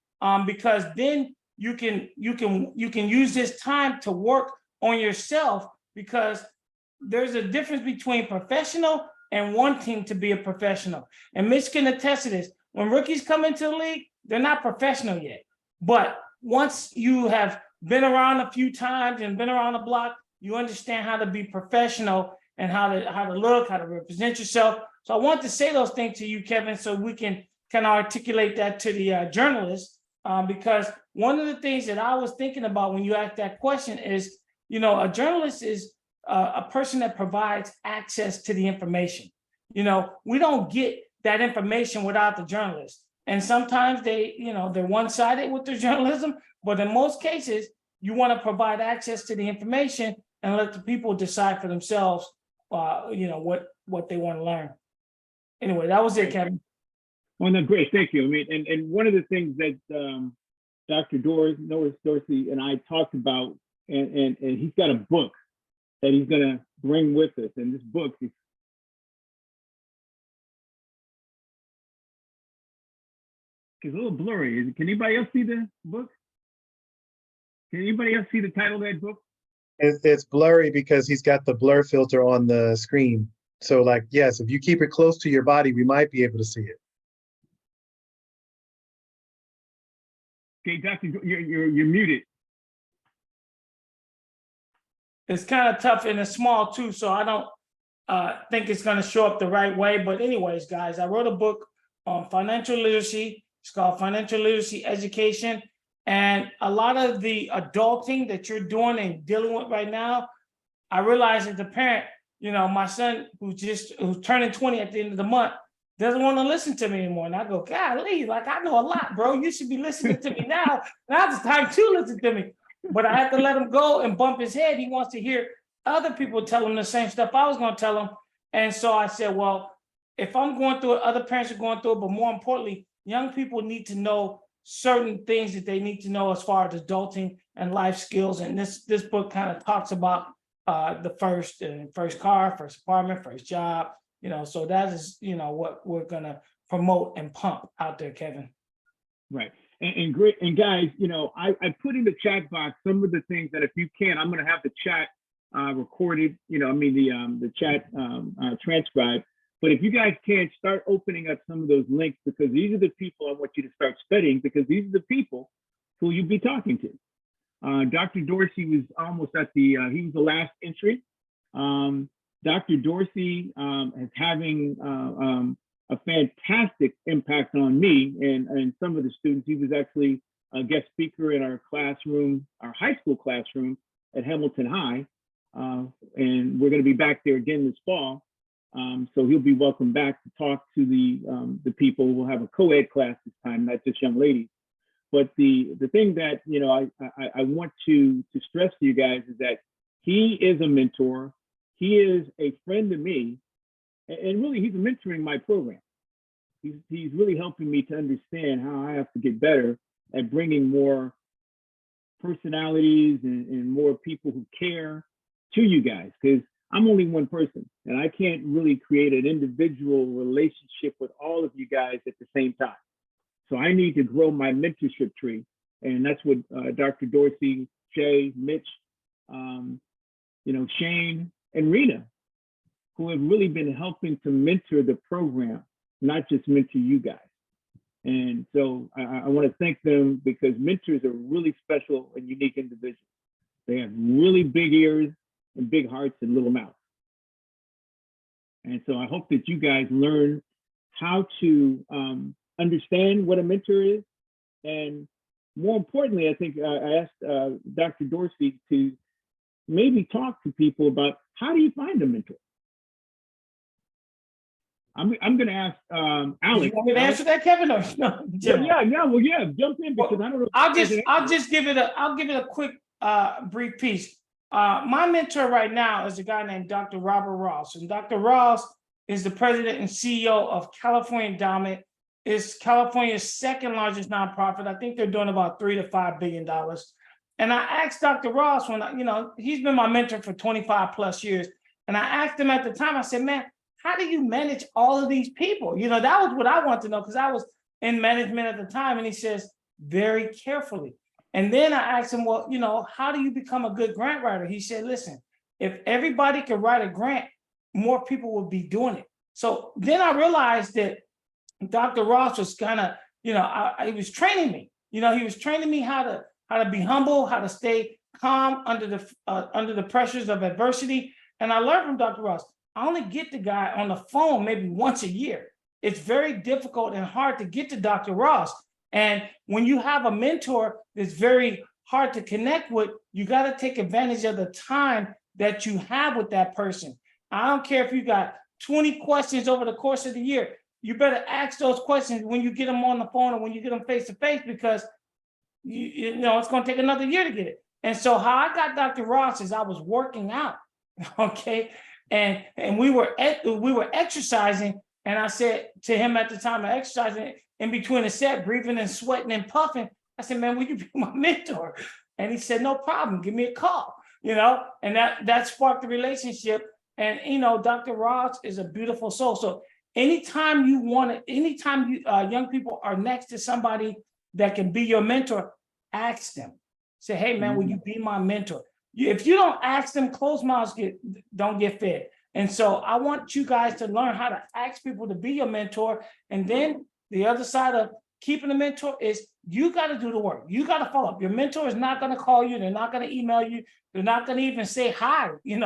because then you can use this time to work on yourself, because there's a difference between professional and wanting to be a professional. And Mitch can attest to this. When rookies come into the league, they're not professional yet. But once you have been around a few times and been around the block, you understand how to be professional and how to look, how to represent yourself. So I want to say those things to you, Kevin, so we can kind of articulate that to the journalists, because one of the things that I was thinking about when you asked that question is, a journalist is a person that provides access to the information. We don't get that information without the journalist. And sometimes they're one-sided with their journalism, but in most cases, you want to provide access to the information and let the people decide for themselves, what they want to learn. Anyway, that was it, Kevin. Well, no, great, thank you. I mean, and one of the things that Dr. Norris Dorsey and I talked about, and he's got a book that he's going to bring with us. And this book is a little blurry. Can anybody else see the book? Can anybody else see the title of that book? It's blurry because he's got the blur filter on the screen. So like, yes, if you keep it close to your body, we might be able to see it. Okay, Doctor, you're muted. It's kind of tough and it's small too, so I don't think it's going to show up the right way. But anyways, guys, I wrote a book on financial literacy. It's called Financial Literacy Education. And a lot of the adulting that you're doing and dealing with right now, I realize as a parent, my son who's turning 20 at the end of the month doesn't want to listen to me anymore. And I go, golly, like I know a lot, bro. You should be listening to me now. Now's the time to listen to me. But I have to let him go and bump his head. He wants to hear other people tell him the same stuff I was going to tell him. And so I said, well, if I'm going through it, other parents are going through it, but more importantly, young people need to know certain things that they need to know as far as adulting and life skills. And this book kind of talks about the first car, first apartment, first job, so that is, what we're going to promote and pump out there, Kevin. Right. And great. And guys, I put in the chat box some of the things that if you can, I'm going to have the chat recorded, the chat transcribed. But if you guys can start opening up some of those links, because these are the people I want you to start studying, because these are the people who you'd be talking to. Dr. Dorsey was almost at he was the last entry. Dr. Dorsey is having a fantastic impact on me and some of the students. He was actually a guest speaker in our classroom, our high school classroom at Hamilton High. And we're going to be back there again this fall. So he'll be welcome back to talk to the people. We'll have a co-ed class this time, not just young ladies. But the thing that I want to stress to you guys is that he is a mentor. He is a friend to me, and really he's mentoring my program. He's really helping me to understand how I have to get better at bringing more personalities and more people who care to you guys, because I'm only one person and I can't really create an individual relationship with all of you guys at the same time. So I need to grow my mentorship tree. And that's what Dr. Dorsey, Jay, Mitch, Shane, and Rena, who have really been helping to mentor the program, not just mentor you guys. And so I want to thank them, because mentors are really special and unique individuals. They have really big ears and big hearts and little mouths. And so I hope that you guys learn how to understand what a mentor is. And more importantly, I think I asked Dr. Dorsey to maybe talk to people about, how do you find a mentor? I'm going to ask Alex. You want me to answer that, Kevin? Or no? Yeah, jump in, because I don't know. I'll give it a quick brief piece. My mentor right now is a guy named Dr. Robert Ross, and Dr. Ross is the president and CEO of California Endowment. It's California's second largest nonprofit. I think they're doing about $3 to $5 billion. And I asked Dr. Ross, when he's been my mentor for 25 plus years, and I asked him at the time, I said, man, how do you manage all of these people? That was what I wanted to know, because I was in management at the time. And he says, very carefully. And then I asked him, well, how do you become a good grant writer? He said, listen, if everybody could write a grant, more people would be doing it. So then I realized that Dr. Ross was kind of, he was training me. He was training me how to be humble, how to stay calm under the pressures of adversity. And I learned from Dr. Ross. I only get the guy on the phone maybe once a year. It's very difficult and hard to get to Dr. Ross. And when you have a mentor that's very hard to connect with, you got to take advantage of the time that you have with that person. I don't care if you got 20 questions over the course of the year. You better ask those questions when you get them on the phone or when you get them face to face, because it's going to take another year to get it. And so how I got Dr. Ross is I was working out, okay? And we were exercising, and I said to him at the time, I exercising in between a set, breathing and sweating and puffing. I said, man, will you be my mentor? And he said, no problem, give me a call, and that sparked the relationship. And, Dr. Ross is a beautiful soul. So anytime young people are next to somebody that can be your mentor, ask them. Say, hey, man, will you be my mentor? If you don't ask them, closed mouths don't get fed. And so I want you guys to learn how to ask people to be your mentor. And then the other side of keeping a mentor is you got to do the work. You got to follow up. Your mentor is not going to call you. They're not going to email you. They're not going to even say hi. You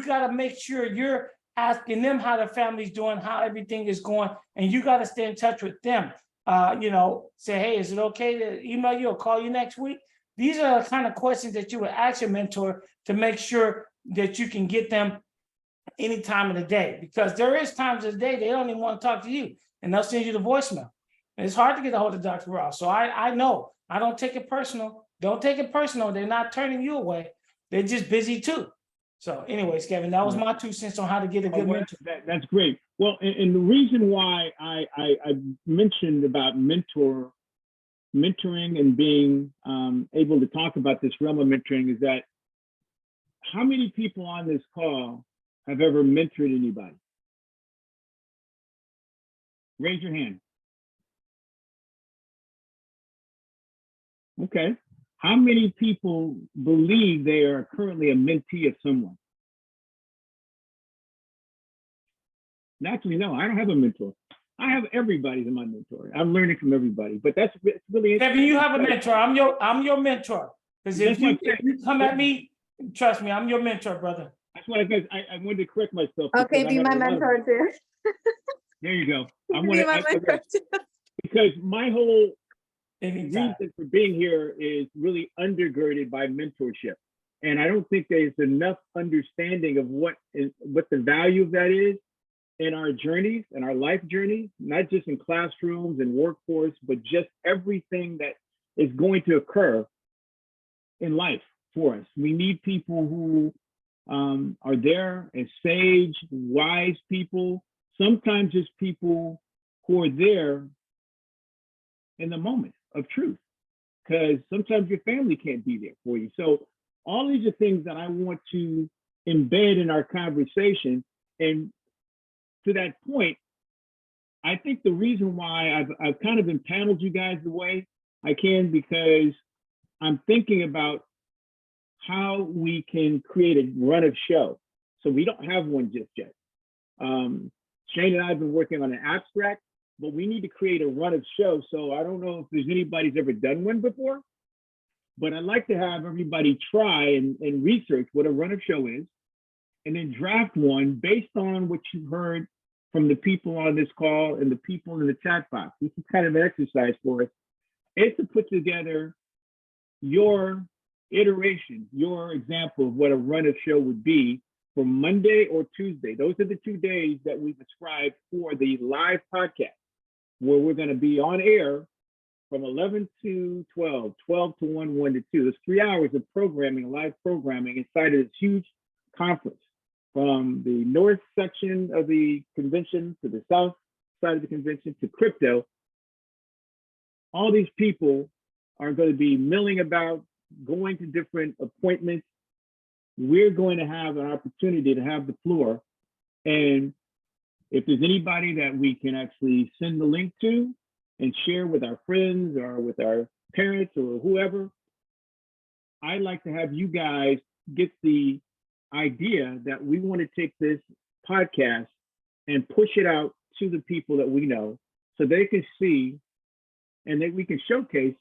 got to make sure you're asking them how their family's doing, how everything is going, and you got to stay in touch with them. Say, hey, is it okay to email you or call you next week? These are the kind of questions that you would ask your mentor to make sure that you can get them any time of the day, because there is times of the day they don't even want to talk to you, and they'll send you the voicemail. And it's hard to get a hold of Dr. Ross. So I know, I don't take it personal. Don't take it personal. They're not turning you away. They're just busy too. So anyways, Kevin, that was my 2 cents on how to get a good mentor. That's great. Well, and the reason why I mentioned about mentoring and being able to talk about this realm of mentoring is that, how many people on this call have ever mentored anybody? Raise your hand. Okay. How many people believe they are currently a mentee of someone? Naturally, no, I don't have a mentor. I have everybody as my mentor. I'm learning from everybody, but it's really interesting. Kevin, you have a mentor. I'm your mentor. Because if you come at me, trust me, I'm your mentor, brother. That's what I wanted to correct myself. Okay, be my mentor too. There you go. Be my mentor too. Because my whole reason for being here is really undergirded by mentorship. And I don't think there's enough understanding of what the value of that is in our journeys, in our life journeys, not just in classrooms and workforce, but just everything that is going to occur in life for us. We need people who are there as sage, wise people, sometimes just people who are there in the moment of truth. because sometimes your family can't be there for you. So all these are things that I want to embed in our conversation. And to that point, I think the reason why I've kind of empaneled you guys the way I can, because I'm thinking about how we can create a run of show. So we don't have one just yet. Shane and I have been working on an abstract, but we need to create a run of show. So I don't know if there's anybody's ever done one before, but I'd like to have everybody try and research what a run of show is, and then draft one based on what you've heard from the people on this call and the people in the chat box. This is kind of an exercise for us. It's to put together your iteration, your example of what a run of show would be for Monday or Tuesday. Those are the 2 days that we've ascribed for the live podcast, where we're going to be on air from 11 to 12, 12 to 1, 1 to 2. There's 3 hours of programming, live programming inside of this huge conference, from the north section of the convention to the south side of the convention to crypto. All these people are going to be milling about, going to different appointments. We're going to have an opportunity to have the floor. And if there's anybody that we can actually send the link to and share with our friends or with our parents or whoever, I'd like to have you guys get the idea that we want to take this podcast and push it out to the people that we know, so they can see and that we can showcase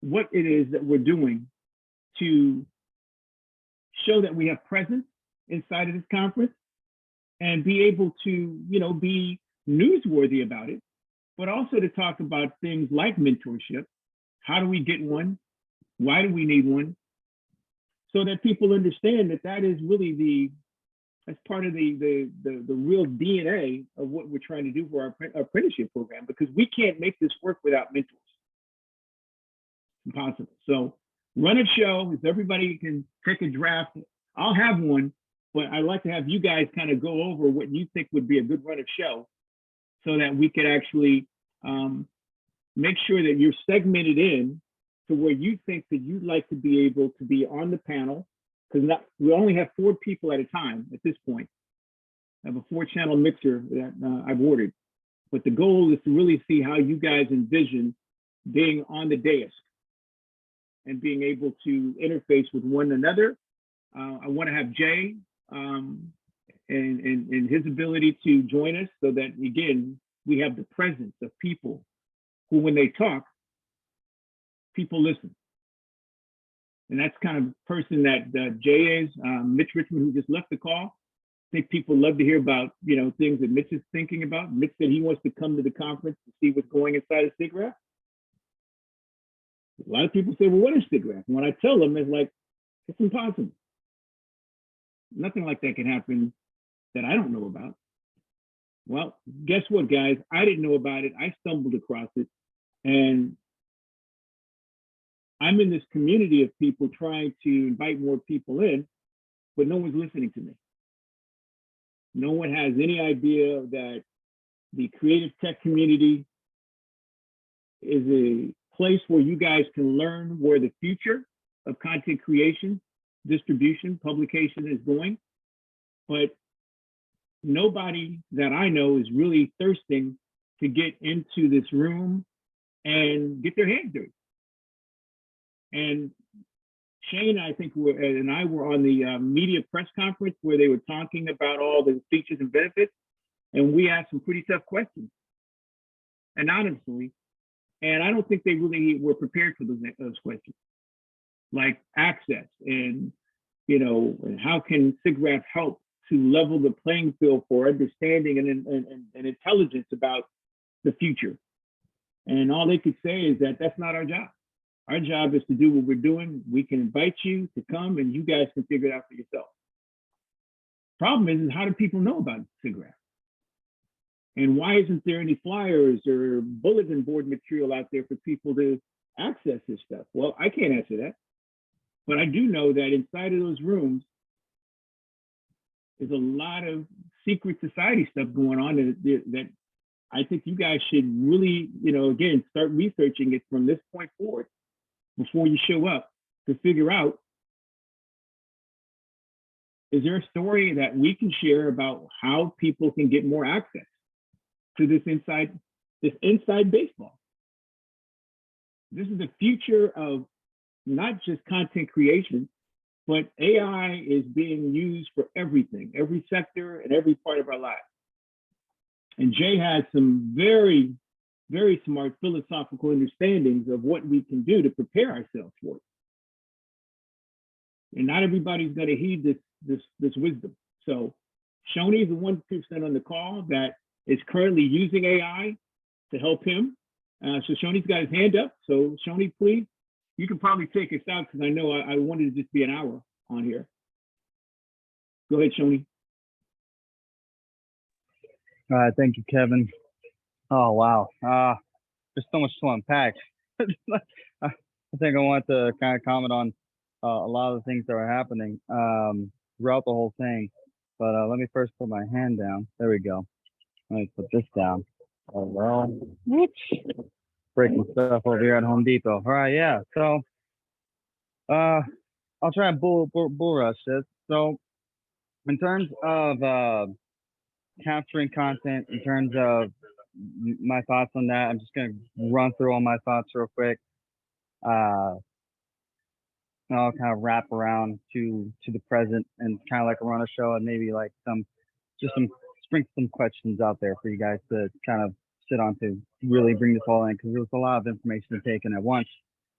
what it is that we're doing to show that we have presence inside of this conference and be able to, be newsworthy about it, but also to talk about things like mentorship. How do we get one? Why do we need one? So that people understand that that is really that's part of the real DNA of what we're trying to do for our apprenticeship program, because we can't make this work without mentors. It's impossible. So run a show. If everybody can take a draft, I'll have one, but I'd like to have you guys kind of go over what you think would be a good run of show, so that we could actually make sure that you're segmented in to where you think that you'd like to be able to be on the panel, because we only have 4 people at a time at this point. I have a 4-channel mixer that I've ordered, but the goal is to really see how you guys envision being on the dais and being able to interface with one another. I want to have Jay and his ability to join us, so that, again, we have the presence of people who, when they talk, people listen. And that's kind of person that Jay is. Mitch Richmond, who just left the call. I think people love to hear about, things that Mitch is thinking about. Mitch said he wants to come to the conference to see what's going inside of Siggraph. A lot of people say, well, what is Siggraph? And when I tell them, it's like, it's impossible. Nothing like that can happen that I don't know about. Well, guess what, guys? I didn't know about it. I stumbled across it. And I'm in this community of people trying to invite more people in, but no one's listening to me. No one has any idea that the creative tech community is a place where you guys can learn where the future of content creation, distribution, publication is going. But nobody that I know is really thirsting to get into this room and get their hands dirty. And Shane, I think, and I were on the media press conference where they were talking about all the features and benefits, and we asked some pretty tough questions anonymously, and I don't think they really were prepared for those questions, like access and, and how can Siggraph help to level the playing field for understanding and intelligence about the future. And all they could say is that that's not our job. Our job is to do what we're doing. We can invite you to come and you guys can figure it out for yourself. Problem is how do people know about Siggraph? And why isn't there any flyers or bulletin board material out there for people to access this stuff? Well, I can't answer that. But I do know that inside of those rooms, there's a lot of secret society stuff going on that I think you guys should really, again, start researching it from this point forward, before you show up to figure out, is there a story that we can share about how people can get more access to this inside baseball? This is the future of not just content creation, but AI is being used for everything, every sector and every part of our lives. And Jay has some very, very smart philosophical understandings of what we can do to prepare ourselves for it. And not everybody's going to heed this wisdom. So Shoney is the 1% on the call that is currently using AI to help him. So Shoney's got his hand up. So Shoney, please, you can probably take us out because I know I wanted to just be an hour on here. Go ahead, Shoney. All right, thank you, Kevin. Oh, wow. There's so much to unpack. I think I want to kind of comment on a lot of the things that are happening throughout the whole thing. But let me first put my hand down. There we go. Let me put this down. Oh, well, whoops. Breaking stuff over here at Home Depot. All right, yeah. So I'll try and bull rush this. So in terms of capturing content, in terms of my thoughts on that, I'm just going to run through all my thoughts real quick. I'll kind of wrap around to the present and kind of like run a show and maybe like sprinkle some questions out there for you guys to kind of sit on to really bring this all in, because there's a lot of information to take in at once,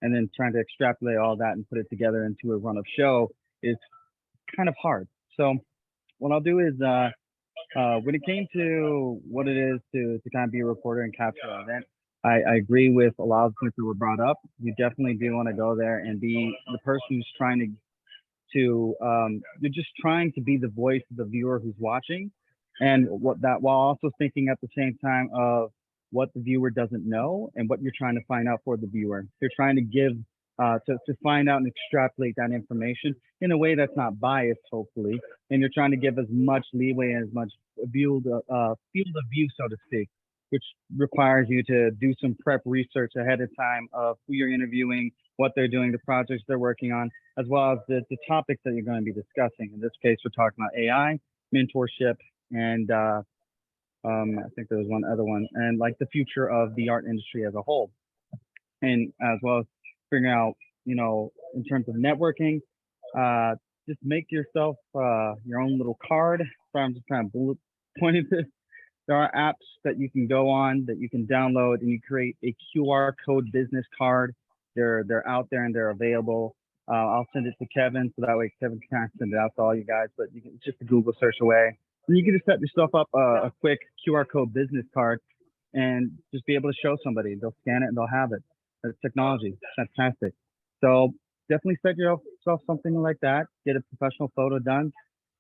and then trying to extrapolate all that and put it together into a run of show is kind of hard. So what I'll do is when it came to what it is to kind of be a reporter and capture an event, I agree with a lot of the things that were brought up. You definitely do want to go there and be the person who's trying to you're just trying to be the voice of the viewer who's watching, and while also thinking at the same time of what the viewer doesn't know and what you're trying to find out for the viewer. You're trying to give to find out and extrapolate that information in a way that's not biased, hopefully, and you're trying to give as much leeway and as much field of view, so to speak, which requires you to do some prep research ahead of time of who you're interviewing, what they're doing, the projects they're working on, as well as the topics that you're going to be discussing. In this case, we're talking about AI, mentorship, and I think there was one other one, and like the future of the art industry as a whole. And as well as figuring out, in terms of networking, just make yourself your own little card. So I'm just kind of bullet pointing this. There are apps that you can go on that you can download, and you create a QR code business card. They're out there and they're available. I'll send it to Kevin, so that way Kevin can send it out to all you guys, but you can just a Google search away. And you can just set yourself up a quick QR code business card and just be able to show somebody. They'll scan it and they'll have it. That's technology. Fantastic. So definitely set yourself something like that. Get a professional photo done.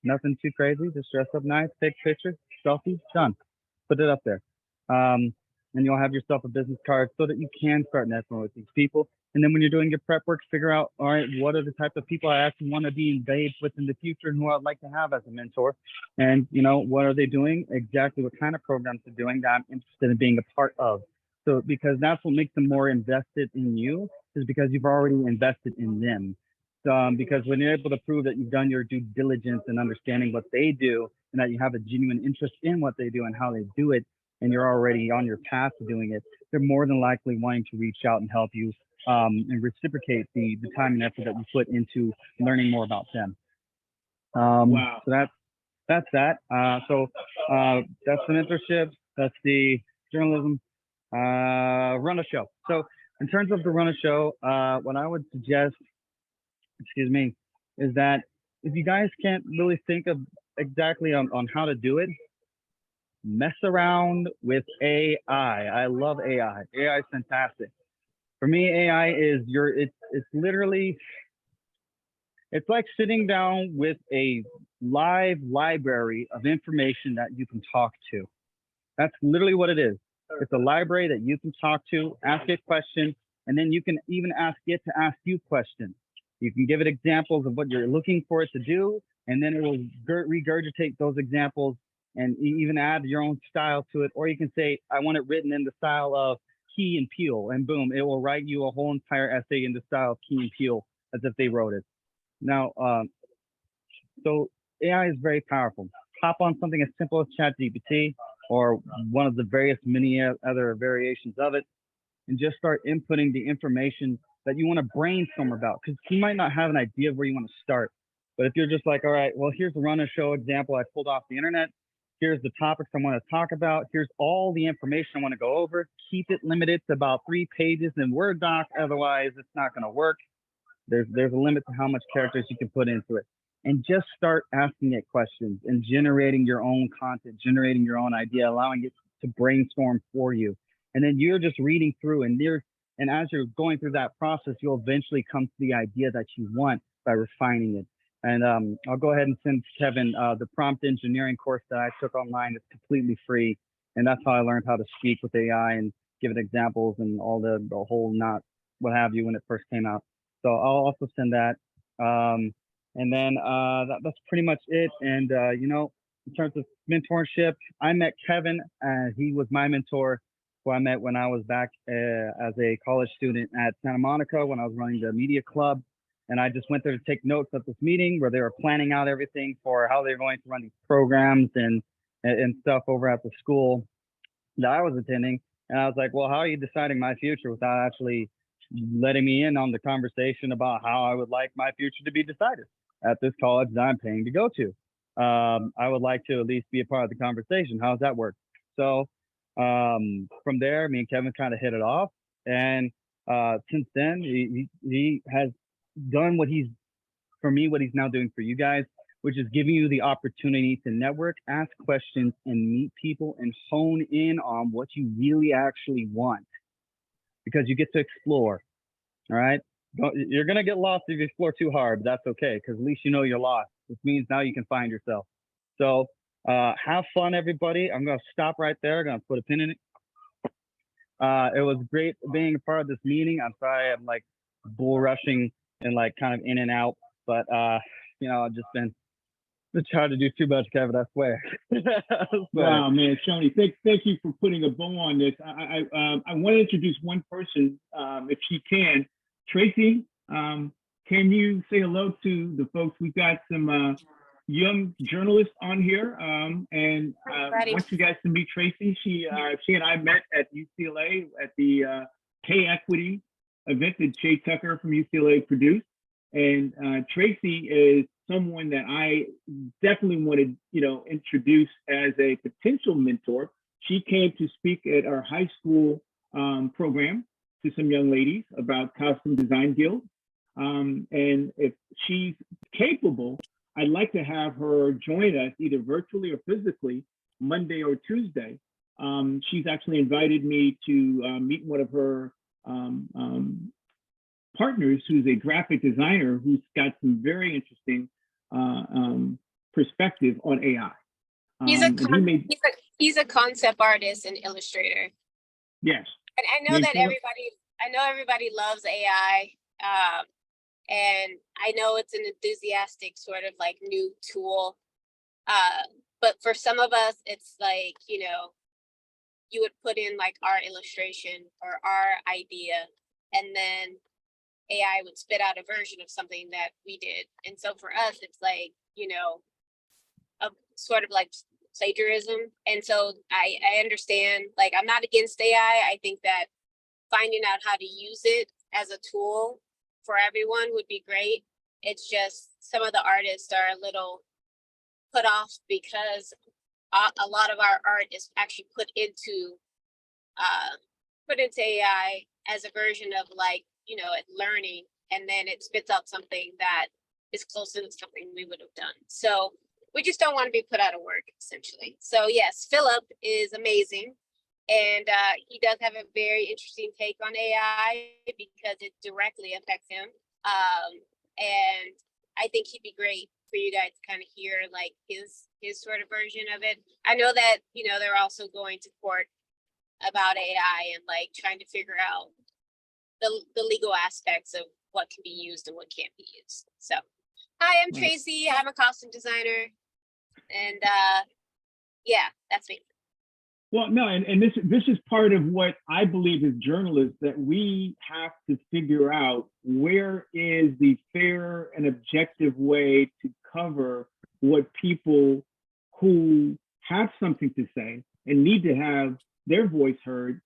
Nothing too crazy. Just dress up nice, take pictures, selfie, done. Put it up there. And you'll have yourself a business card so that you can start networking with these people. And then when you're doing your prep work, figure out, all right, what are the type of people I actually want to be engaged with in the future and who I'd like to have as a mentor? And, what are they doing? Exactly what kind of programs they're doing that I'm interested in being a part of. So, because that's what makes them more invested in you, is because you've already invested in them. Because when you're able to prove that you've done your due diligence and understanding what they do, and that you have a genuine interest in what they do and how they do it, and you're already on your path to doing it, they're more than likely wanting to reach out and help you and reciprocate the time and effort that you put into learning more about them. Wow. So that's that. So that's the mentorship. That's the journalism. Run a show. So in terms of the run a show, what I would suggest, is that if you guys can't really think of exactly on how to do it, mess around with AI. I love AI. AI is fantastic. For me, AI is it's literally, it's like sitting down with a live library of information that you can talk to. That's literally what it is. It's a library that you can talk to, ask it questions, and then you can even ask it to ask you questions. You can give it examples of what you're looking for it to do, and then it will regurgitate those examples and even add your own style to it. Or you can say, I want it written in the style of Key and Peele, and boom, it will write you a whole entire essay in the style of Key and Peele as if they wrote it. Now, so AI is very powerful. Hop on something as simple as ChatGPT or one of the various many other variations of it, and just start inputting the information that you want to brainstorm about. Because you might not have an idea of where you want to start. But if you're just like, all right, well, here's a run and show example I pulled off the internet. Here's the topics I want to talk about. Here's all the information I want to go over. Keep it limited to about 3 pages in Word doc. Otherwise, it's not going to work. There's a limit to how much characters you can put into it. And just start asking it questions and generating your own content, generating your own idea, allowing it to brainstorm for you. And then you're just reading through, and as you're going through that process, you'll eventually come to the idea that you want by refining it. And I'll go ahead and send Kevin the prompt engineering course that I took online. It's completely free. And that's how I learned how to speak with AI and give it examples and all the whole not what have you when it first came out. So I'll also send that. And then that's pretty much it. And, you know, in terms of mentorship, I met Kevin. He was my mentor, who I met when I was back as a college student at Santa Monica when I was running the media club. And I just went there to take notes at this meeting where they were planning out everything for how they're going to run these programs and stuff over at the school that I was attending. And I was like, well, how are you deciding my future without actually letting me in on the conversation about how I would like my future to be decided at this college that I'm paying to go to? I would like to at least be a part of the conversation. How does that work? So from there, me and Kevin kind of hit it off. And since then, he has done what he's now doing for you guys, which is giving you the opportunity to network, ask questions, and meet people and hone in on what you really actually want, because you get to explore. All right. You're going to get lost if you explore too hard, but that's okay, because at least you know you're lost, which means now you can find yourself. So have fun, everybody. I'm going to stop right there. I'm going to put a pin in it. It was great being a part of this meeting. I'm sorry I'm like bull rushing and like kind of in and out, but you know, I've just been trying to do too much, Kevin, I swear. Wow, man, Shoni, thank you for putting a bow on this. I want to introduce one person, if she can. Tracy, can you say hello to the folks? We've got some young journalists on here, and want you guys to meet Tracy. She and I met at UCLA at the Pay Equity event that Jay Tucker from UCLA produced. And Tracy is someone that I definitely wanted, you know, introduce as a potential mentor. She came to speak at our high school program to some young ladies about Costume Design Guild. And if she's capable, I'd like to have her join us either virtually or physically Monday or Tuesday. She's actually invited me to meet one of her partners, who's a graphic designer who's got some very interesting perspective on AI. He's a concept artist and illustrator. Yes. And I know that everybody loves AI. And I know it's an enthusiastic sort of like new tool. But for some of us, it's like, you know, you would put in like our illustration or our idea, and then AI would spit out a version of something that we did. And so for us, it's like, you know, a sort of like plagiarism. And so I understand, like, I'm not against AI. I think that finding out how to use it as a tool for everyone would be great. It's just some of the artists are a little put off because a lot of our art is actually put into AI as a version of, like, you know, learning, and then it spits out something that is closer to something we would have done. So we just don't want to be put out of work, essentially. So yes, Philip is amazing. And he does have a very interesting take on AI because it directly affects him. And I think he'd be great for you guys to kind of hear like his sort of version of it. I know that, you know, they're also going to court about AI and like trying to figure out the legal aspects of what can be used and what can't be used. So, hi, I'm Tracy. I'm a costume designer. And yeah, that's me. Well, no, and this is part of what I believe as journalists, that we have to figure out where is the fair and objective way to cover what people who have something to say and need to have their voice heard,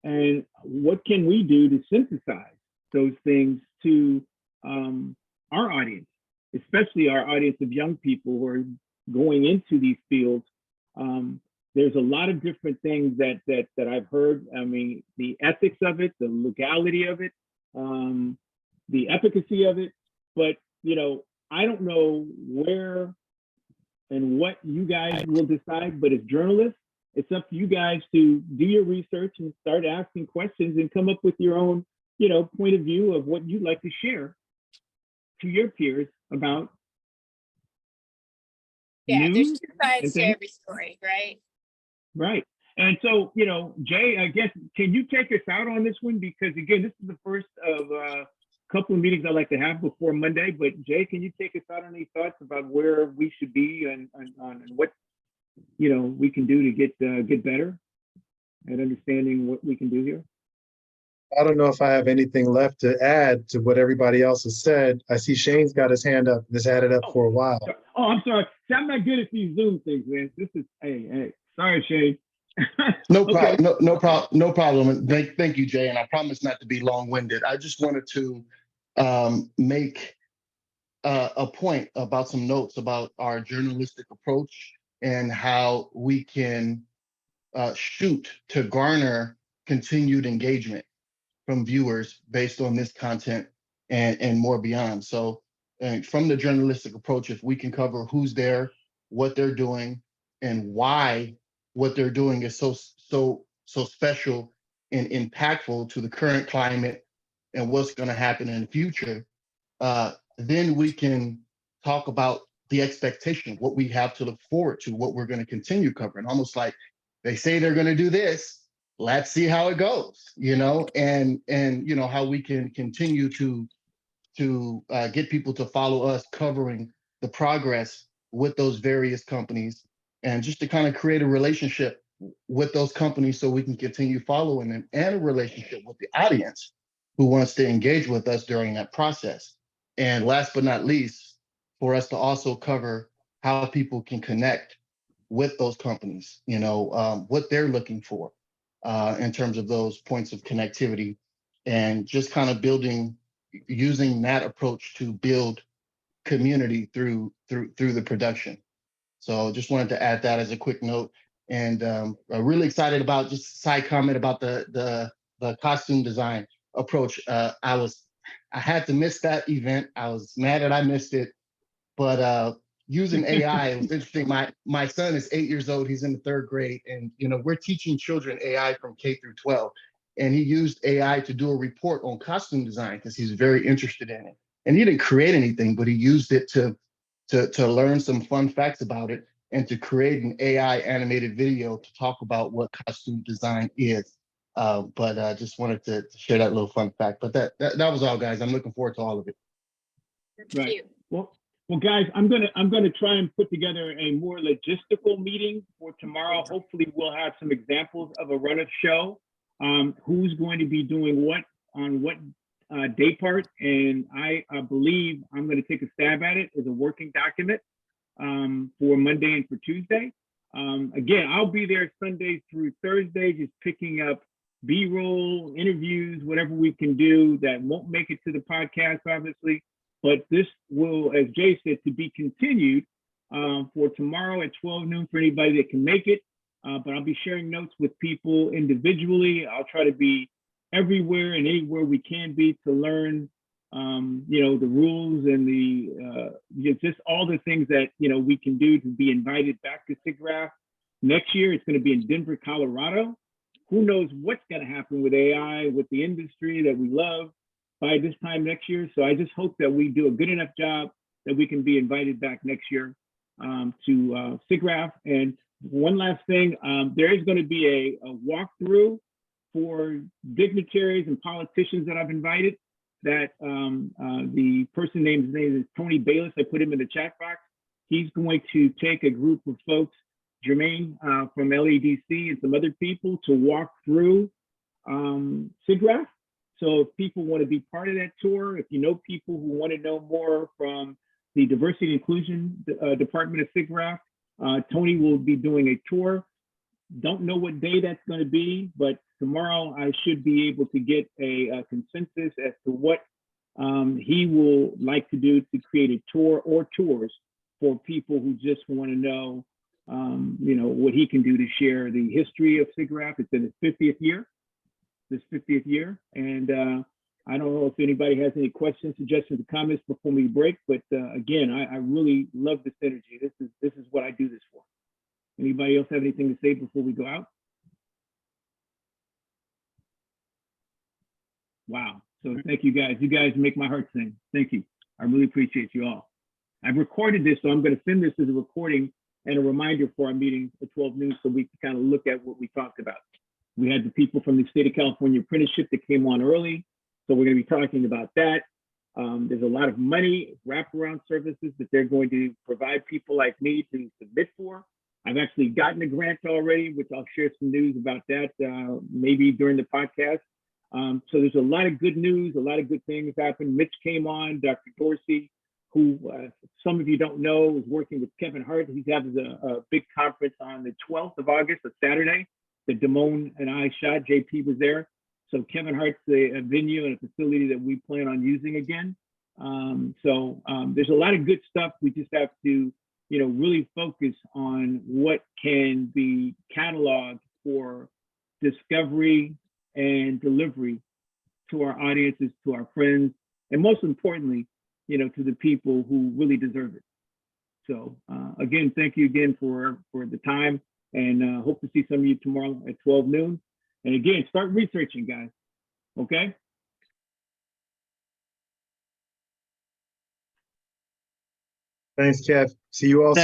and what can we do to synthesize those things to our audience, especially our audience of young people who are going into these fields. There's a lot of different things that I've heard. I mean, the ethics of it, the legality of it, the efficacy of it. But, you know, I don't know where and what you guys will decide, but as journalists, it's up to you guys to do your research and start asking questions and come up with your own, you know, point of view of what you'd like to share to your peers about Yeah, there's news two sides and to things. every story, right? Right. And so, you know, Jay, I guess, can you take us out on this one? Because again, this is the first of a couple of meetings I'd like to have before Monday. But Jay, can you take us out on any thoughts about where we should be and what, you know, we can do to get better at understanding what we can do here? I don't know if I have anything left to add to what everybody else has said. I see Shane's got his hand up. This had it up for a while. Oh, I'm sorry. See, I'm not good at these Zoom things, man. This is, hey. Sorry, Shane. No Okay. problem. No problem. No problem. And thank you, Jay. And I promise not to be long-winded. I just wanted to make a point about some notes about our journalistic approach and how we can shoot to garner continued engagement from viewers based on this content and more beyond. So from the journalistic approach, if we can cover who's there, what they're doing, and why what they're doing is so special and impactful to the current climate and what's going to happen in the future, then we can talk about the expectation, what we have to look forward to, what we're going to continue covering. Almost like they say they're going to do this, let's see how it goes, you know, and you know how we can continue to get people to follow us covering the progress with those various companies, and just to kind of create a relationship with those companies so we can continue following them, and a relationship with the audience who wants to engage with us during that process. And last but not least, for us to also cover how people can connect with those companies, you know, what they're looking for in terms of those points of connectivity, and just kind of using that approach to build community through the production. So just wanted to add that as a quick note. And I'm really excited about, just a side comment about the costume design approach. I had to miss that event. I was mad that I missed it, but using AI, it was interesting. My son is 8 years old. He's in the 3rd grade, and you know, we're teaching children AI from K through 12. And he used AI to do a report on costume design because he's very interested in it. And he didn't create anything, but he used it to learn some fun facts about it and to create an AI animated video to talk about what costume design is. But I just wanted to share that little fun fact. But that was all, guys. I'm looking forward to all of it. Right. Well, guys, I'm gonna try and put together a more logistical meeting for tomorrow. Hopefully, we'll have some examples of a run-up show. Who's going to be doing what on what day part, and I believe I'm going to take a stab at it as a working document for Monday and for Tuesday. Again, I'll be there Sunday through Thursday, just picking up B-roll, interviews, whatever we can do that won't make it to the podcast, obviously. But this will, as Jay said, to be continued for tomorrow at 12 noon for anybody that can make it. But I'll be sharing notes with people individually. I'll try to be everywhere and anywhere we can be to learn, you know, the rules and the just all the things that, you know, we can do to be invited back to Siggraph next year. It's going to be in Denver, Colorado. Who knows what's going to happen with AI, with the industry that we love by this time next year. So I just hope that we do a good enough job that we can be invited back next year to Siggraph. And one last thing, there is going to be a walkthrough for dignitaries and politicians that I've invited. That the person his name is Tony Bayless. I put him in the chat box. He's going to take a group of folks Jermaine from LADC and some other people to walk through Siggraph. So if people want to be part of that tour, if you know people who want to know more from the Diversity and Inclusion Department of Siggraph, Tony will be doing a tour. Don't know what day that's going to be, but tomorrow I should be able to get a consensus as to what he will like to do to create a tour or tours for people who just want to know, you know, what he can do to share the history of Siggraph. It's in its 50th year. And I don't know if anybody has any questions, suggestions, or comments before we break, but again, I really love this energy. This is what I do this for. Anybody else have anything to say before we go out? Wow. So thank you guys. You guys make my heart sing. Thank you. I really appreciate you all. I've recorded this, so I'm going to send this as a recording and a reminder for our meeting at 12 noon so we can kind of look at what we talked about. We had the people from the state of California apprenticeship that came on early. So we're going to be talking about that. There's a lot of money, wraparound services that they're going to provide people like me to submit for. I've actually gotten a grant already, which I'll share some news about that maybe during the podcast. So there's a lot of good news, a lot of good things happened. Mitch came on, Dr. Dorsey, who some of you don't know is working with Kevin Hart. He's having a big conference on the 12th of August, a Saturday, that Damone and I shot. JP was there. So Kevin Hart's a venue and a facility that we plan on using again. So there's a lot of good stuff. We just have to, you know, really focus on what can be cataloged for discovery and delivery to our audiences, to our friends, and most importantly, you know, to the people who really deserve it. So again, thank you again for the time, and hope to see some of you tomorrow at 12 noon. And again, start researching, guys, okay? Thanks, Kev. See you all soon.